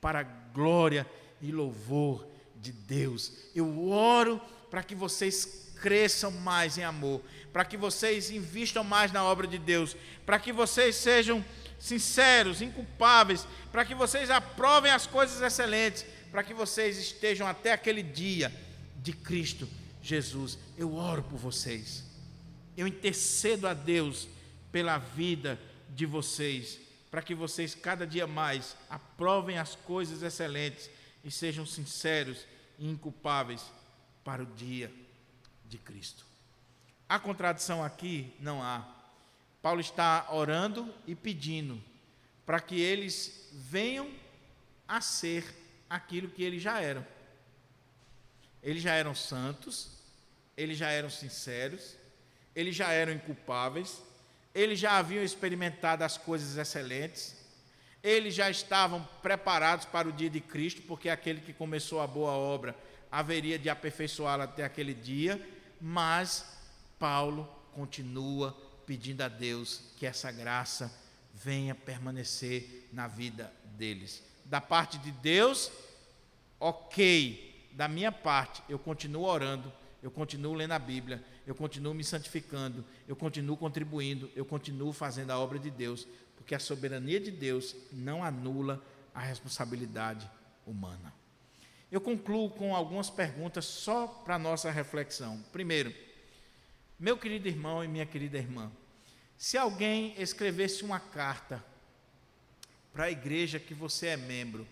S1: para a glória e louvor de Deus. Eu oro para que vocês cresçam mais em amor, para que vocês invistam mais na obra de Deus, para que vocês sejam sinceros, inculpáveis, para que vocês aprovem as coisas excelentes, para que vocês estejam até aquele dia de Cristo Jesus. Eu oro por vocês, eu intercedo a Deus pela vida de vocês, para que vocês cada dia mais aprovem as coisas excelentes e sejam sinceros e inculpáveis para o dia de Cristo. Há contradição aqui? Não há. Paulo está orando e pedindo para que eles venham a ser aquilo que eles já eram. Eles já eram santos, eles já eram sinceros, eles já eram inculpáveis, eles já haviam experimentado as coisas excelentes, eles já estavam preparados para o dia de Cristo, porque aquele que começou a boa obra haveria de aperfeiçoá-la até aquele dia, mas Paulo continua pedindo a Deus que essa graça venha permanecer na vida deles. Da parte de Deus, ok. Da minha parte, eu continuo orando, eu continuo lendo a Bíblia, eu continuo me santificando, eu continuo contribuindo, eu continuo fazendo a obra de Deus, porque a soberania de Deus não anula a responsabilidade humana. Eu concluo com algumas perguntas só para nossa reflexão. Primeiro, meu querido irmão e minha querida irmã, se alguém escrevesse uma carta para a igreja que você é membro,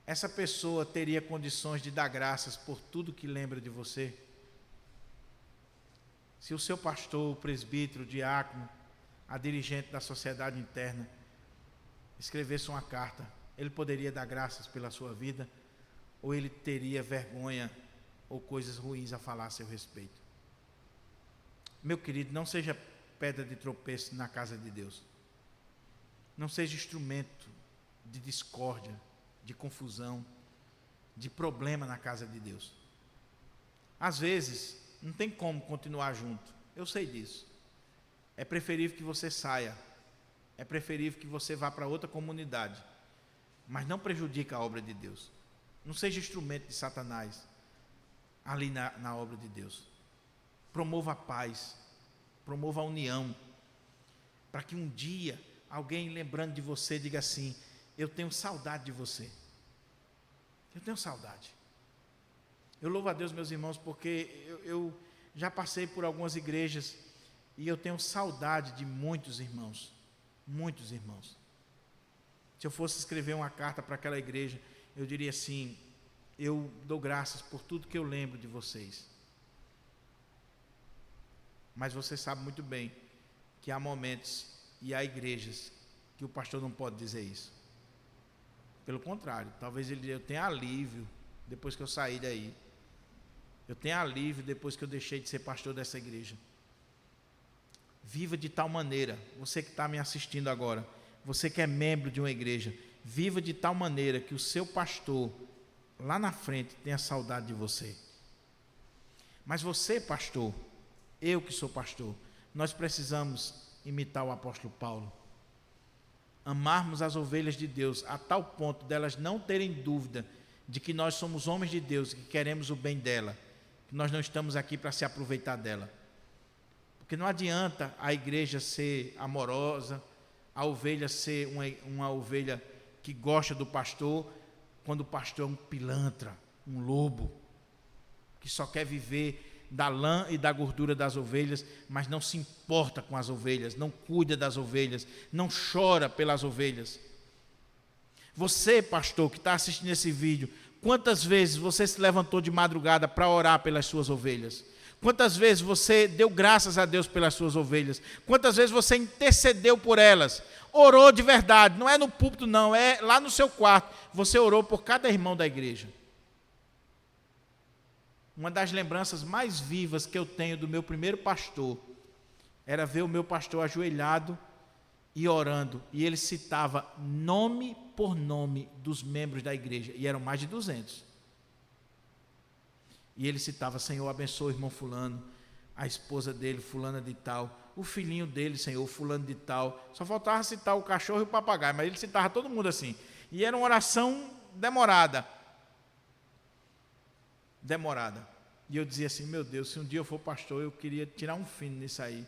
S1: essa pessoa teria condições de dar graças por tudo que lembra de você? Se o seu pastor, o presbítero, o diácono, a dirigente da sociedade interna escrevesse uma carta, ele poderia dar graças pela sua vida? Ou ele teria vergonha ou coisas ruins a falar a seu respeito? Meu querido, não seja pedra de tropeço na casa de Deus. Não seja instrumento de discórdia, de confusão, de problema na casa de Deus. Às vezes, não tem como continuar junto, eu sei disso. É preferível que você saia, é preferível que você vá para outra comunidade, mas não prejudique a obra de Deus. Não seja instrumento de Satanás ali na obra de Deus. Promova a paz, promova a união, para que um dia alguém lembrando de você diga assim: eu tenho saudade de você. Eu tenho saudade. Eu louvo a Deus, meus irmãos, porque eu já passei por algumas igrejas e eu tenho saudade de muitos irmãos. Muitos irmãos. Se eu fosse escrever uma carta para aquela igreja, eu diria assim: eu dou graças por tudo que eu lembro de vocês. Mas você sabe muito bem que há momentos e há igrejas que o pastor não pode dizer isso. Pelo contrário, talvez ele diga: eu tenha alívio depois que eu saí daí. Eu tenho alívio depois que eu deixei de ser pastor dessa igreja. Viva de tal maneira, você que está me assistindo agora, você que é membro de uma igreja, viva de tal maneira que o seu pastor, lá na frente, tenha saudade de você. Mas você, pastor, eu que sou pastor, nós precisamos imitar o apóstolo Paulo. Amarmos as ovelhas de Deus a tal ponto delas não terem dúvida de que nós somos homens de Deus, que queremos o bem dela, que nós não estamos aqui para se aproveitar dela. Porque não adianta a igreja ser amorosa, a ovelha ser uma ovelha que gosta do pastor, quando o pastor é um pilantra, um lobo, que só quer viver da lã e da gordura das ovelhas, mas não se importa com as ovelhas, não cuida das ovelhas, não chora pelas ovelhas. Você, pastor, que está assistindo esse vídeo, quantas vezes você se levantou de madrugada para orar pelas suas ovelhas? Quantas vezes você deu graças a Deus pelas suas ovelhas? Quantas vezes você intercedeu por elas? Orou de verdade, não é no púlpito não, é lá no seu quarto. Você orou por cada irmão da igreja. Uma das lembranças mais vivas que eu tenho do meu primeiro pastor era ver o meu pastor ajoelhado e orando, e ele citava nome por nome dos membros da igreja, e eram mais de 200. E ele citava: Senhor, abençoa o irmão fulano, a esposa dele, fulana de tal, o filhinho dele, Senhor, fulano de tal. Só faltava citar o cachorro e o papagaio, mas ele citava todo mundo assim. E era uma oração demorada. E eu dizia assim: meu Deus, se um dia eu for pastor, eu queria tirar um fino nisso aí.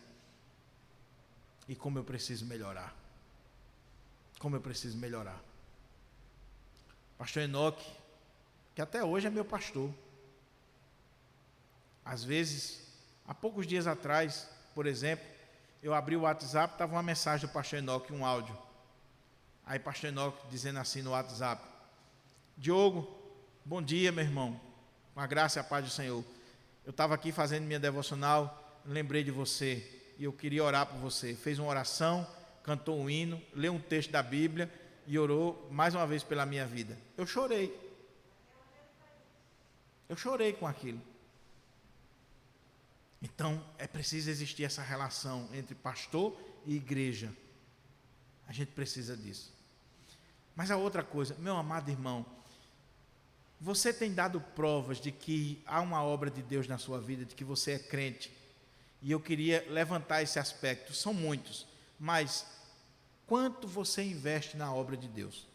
S1: E como eu preciso melhorar. Como eu preciso melhorar. Pastor Enoque, que até hoje é meu pastor. Às vezes, há poucos dias atrás, por exemplo, eu abri o WhatsApp, estava uma mensagem do pastor Enoque, um áudio. Aí pastor Enoque dizendo assim no WhatsApp: Diogo, bom dia, meu irmão, com a graça e a paz do Senhor. Eu estava aqui fazendo minha devocional, lembrei de você, e eu queria orar por você. Fez uma oração, cantou um hino, leu um texto da Bíblia, e orou mais uma vez pela minha vida. Eu chorei com aquilo. Então, é preciso existir essa relação entre pastor e igreja. A gente precisa disso. Mas a outra coisa, meu amado irmão, você tem dado provas de que há uma obra de Deus na sua vida, de que você é crente. E eu queria levantar esse aspecto. São muitos, mas quanto você investe na obra de Deus?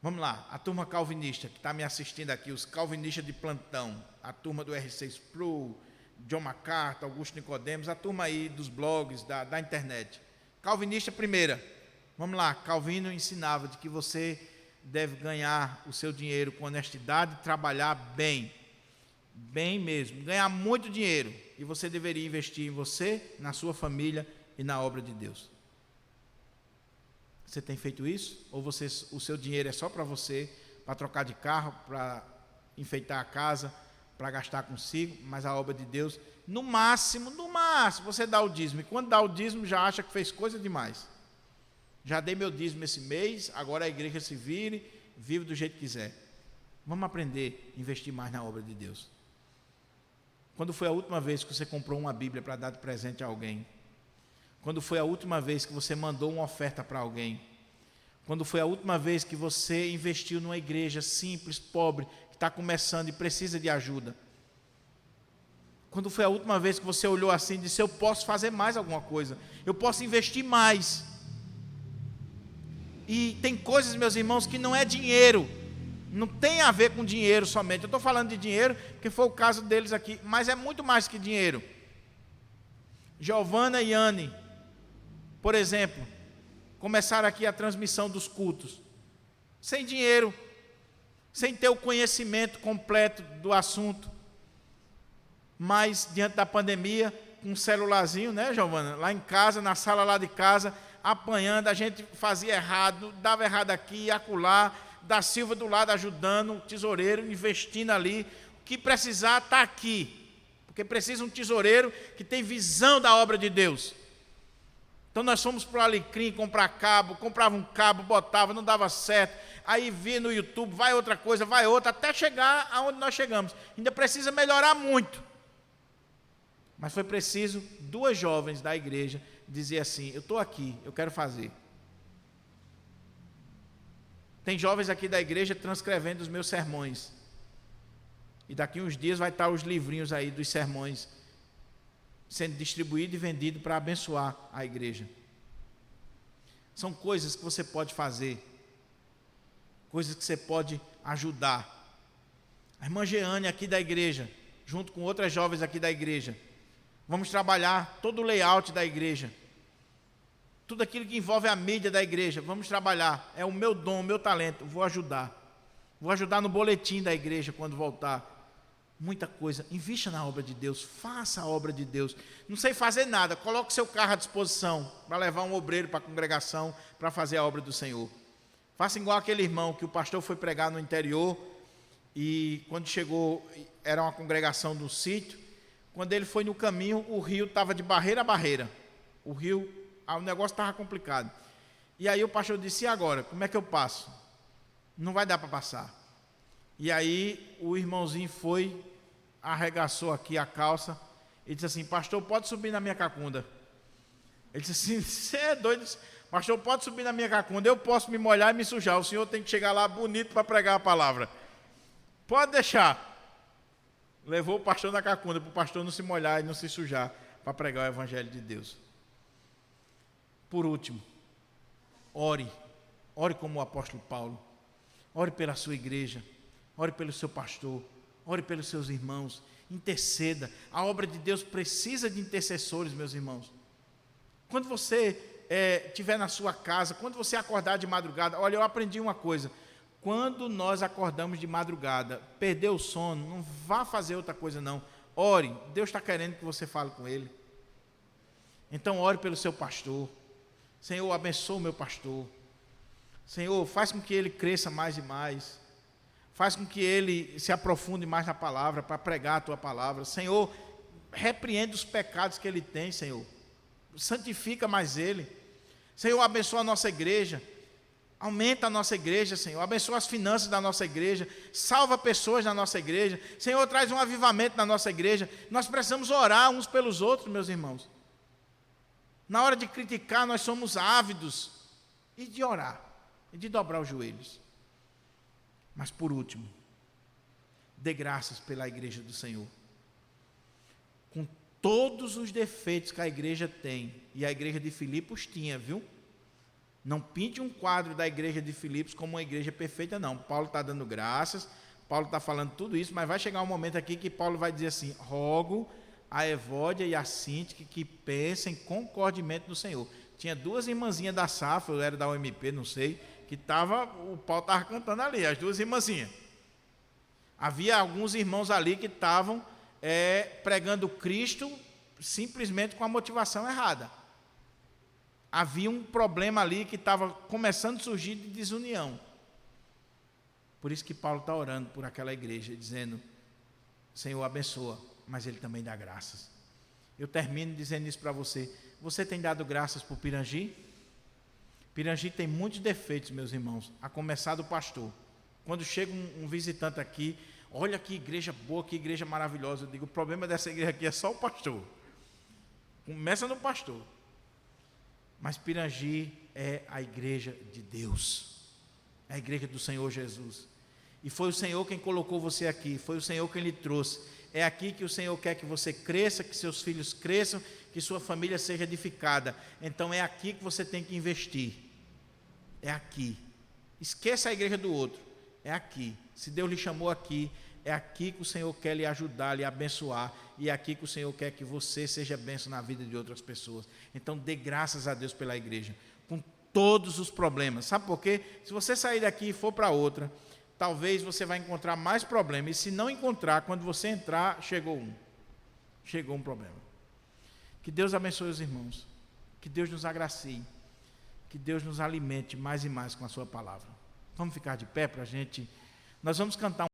S1: Vamos lá, a turma calvinista que está me assistindo aqui, os calvinistas de plantão, a turma do R6 Pro, John MacArthur, Augusto Nicodemos, a turma aí dos blogs, da internet. Calvinista primeira, vamos lá, Calvino ensinava de que você deve ganhar o seu dinheiro com honestidade, trabalhar bem mesmo, ganhar muito dinheiro, e você deveria investir em você, na sua família e na obra de Deus. Você tem feito isso? Ou o seu dinheiro é só para você, para trocar de carro, para enfeitar a casa, para gastar consigo, mas a obra de Deus, no máximo, você dá o dízimo. E quando dá o dízimo, já acha que fez coisa demais. Já dei meu dízimo esse mês, agora a igreja se vire, vive do jeito que quiser. Vamos aprender a investir mais na obra de Deus. Quando foi a última vez que você comprou uma Bíblia para dar de presente a alguém? Quando foi a última vez que você mandou uma oferta para alguém? Quando foi a última vez que você investiu numa igreja simples, pobre, que está começando e precisa de ajuda? Quando foi a última vez que você olhou assim e disse: eu posso fazer mais alguma coisa, eu posso investir mais? E tem coisas, meus irmãos, que não é dinheiro, não tem a ver com dinheiro somente. Eu estou falando de dinheiro, porque foi o caso deles aqui, mas é muito mais que dinheiro. Giovana e Anne, por exemplo, começaram aqui a transmissão dos cultos, sem dinheiro, sem ter o conhecimento completo do assunto, mas diante da pandemia, com um celularzinho, né, Giovana? Lá em casa, na sala lá de casa, apanhando, a gente fazia errado, dava errado aqui e acolá, da Silva do lado ajudando, o tesoureiro investindo ali. O que precisar está aqui, porque precisa um tesoureiro que tem visão da obra de Deus. Então nós fomos para o Alecrim comprar cabo, comprava um cabo, botava, não dava certo, aí via no YouTube, vai outra coisa, vai outra, até chegar aonde nós chegamos. Ainda precisa melhorar muito. Mas foi preciso 2 jovens da igreja dizer assim: eu estou aqui, eu quero fazer. Tem jovens aqui da igreja transcrevendo os meus sermões. E daqui uns dias vai estar os livrinhos aí dos sermões sendo distribuído e vendido para abençoar a igreja. São coisas que você pode fazer, coisas que você pode ajudar. A irmã Jeane aqui da igreja, junto com outras jovens aqui da igreja, vamos trabalhar todo o layout da igreja, tudo aquilo que envolve a mídia da igreja, vamos trabalhar. É o meu dom, o meu talento, vou ajudar no boletim da igreja quando voltar. Muita coisa, invista na obra de Deus, faça a obra de Deus. Não sei fazer nada, coloque seu carro à disposição para levar um obreiro para a congregação para fazer a obra do Senhor. Faça igual aquele irmão que o pastor foi pregar no interior e quando chegou, era uma congregação do sítio, quando ele foi no caminho, o rio estava de barreira a barreira. O negócio estava complicado. E aí o pastor disse: e agora, como é que eu passo? Não vai dar para passar. E aí o irmãozinho foi, arregaçou aqui a calça e disse assim: pastor, pode subir na minha cacunda. Ele disse assim: você é doido? Pastor, pode subir na minha cacunda, eu posso me molhar e me sujar, o senhor tem que chegar lá bonito para pregar a palavra. Pode deixar. Levou o pastor na cacunda, para o pastor não se molhar e não se sujar, para pregar o evangelho de Deus. Por último, ore como o apóstolo Paulo, ore pela sua igreja, ore pelo seu pastor, ore pelos seus irmãos, interceda. A obra de Deus precisa de intercessores, meus irmãos. Quando você estiver na sua casa, quando você acordar de madrugada, olha, eu aprendi uma coisa: quando nós acordamos de madrugada, perdeu o sono, não vá fazer outra coisa não, ore. Deus está querendo que você fale com Ele. Então ore pelo seu pastor. Senhor, abençoa o meu pastor. Senhor, faz com que ele cresça mais e mais. Faz com que ele se aprofunde mais na palavra, para pregar a tua palavra. Senhor, repreende os pecados que ele tem, Senhor. Santifica mais ele. Senhor, abençoa a nossa igreja. Aumenta a nossa igreja, Senhor. Abençoa as finanças da nossa igreja. Salva pessoas na nossa igreja. Senhor, traz um avivamento na nossa igreja. Nós precisamos orar uns pelos outros, meus irmãos. Na hora de criticar, nós somos ávidos. E de orar. E de dobrar os joelhos. Mas por último, dê graças pela igreja do Senhor. Com todos os defeitos que a igreja tem, e a igreja de Filipos tinha, viu? Não pinte um quadro da igreja de Filipos como uma igreja perfeita, não. Paulo está dando graças, Paulo está falando tudo isso, mas vai chegar um momento aqui que Paulo vai dizer assim: rogo a Evódia e a Síntica que pensem concordemente no Senhor. Tinha 2 irmãzinhas da Safra, eu era da UMP, não sei, que o Paulo estava cantando ali, as 2 irmãzinhas. Havia alguns irmãos ali que estavam pregando Cristo simplesmente com a motivação errada. Havia um problema ali que estava começando a surgir de desunião. Por isso que Paulo está orando por aquela igreja, dizendo: Senhor, abençoa, mas Ele também dá graças. Eu termino dizendo isso para você. Você tem dado graças por Pirangi? Pirangi tem muitos defeitos, meus irmãos, a começar do pastor. Quando chega um visitante aqui, olha que igreja boa, que igreja maravilhosa. Eu digo: o problema dessa igreja aqui é só o pastor. Começa no pastor. Mas Pirangi é a igreja de Deus, é a igreja do Senhor Jesus. E foi o Senhor quem colocou você aqui, foi o Senhor quem lhe trouxe. É aqui que o Senhor quer que você cresça, que seus filhos cresçam, que sua família seja edificada. Então é aqui que você tem que investir. É aqui. Esqueça a igreja do outro. É aqui. Se Deus lhe chamou aqui, é aqui que o Senhor quer lhe ajudar, lhe abençoar. E é aqui que o Senhor quer que você seja bênção na vida de outras pessoas. Então dê graças a Deus pela igreja, com todos os problemas. Sabe por quê? Se você sair daqui e for para outra, talvez você vai encontrar mais problemas. E se não encontrar, quando você entrar, chegou um problema. Que Deus abençoe os irmãos, que Deus nos agracie, que Deus nos alimente mais e mais com a sua palavra. Vamos ficar de pé para a gente, nós vamos cantar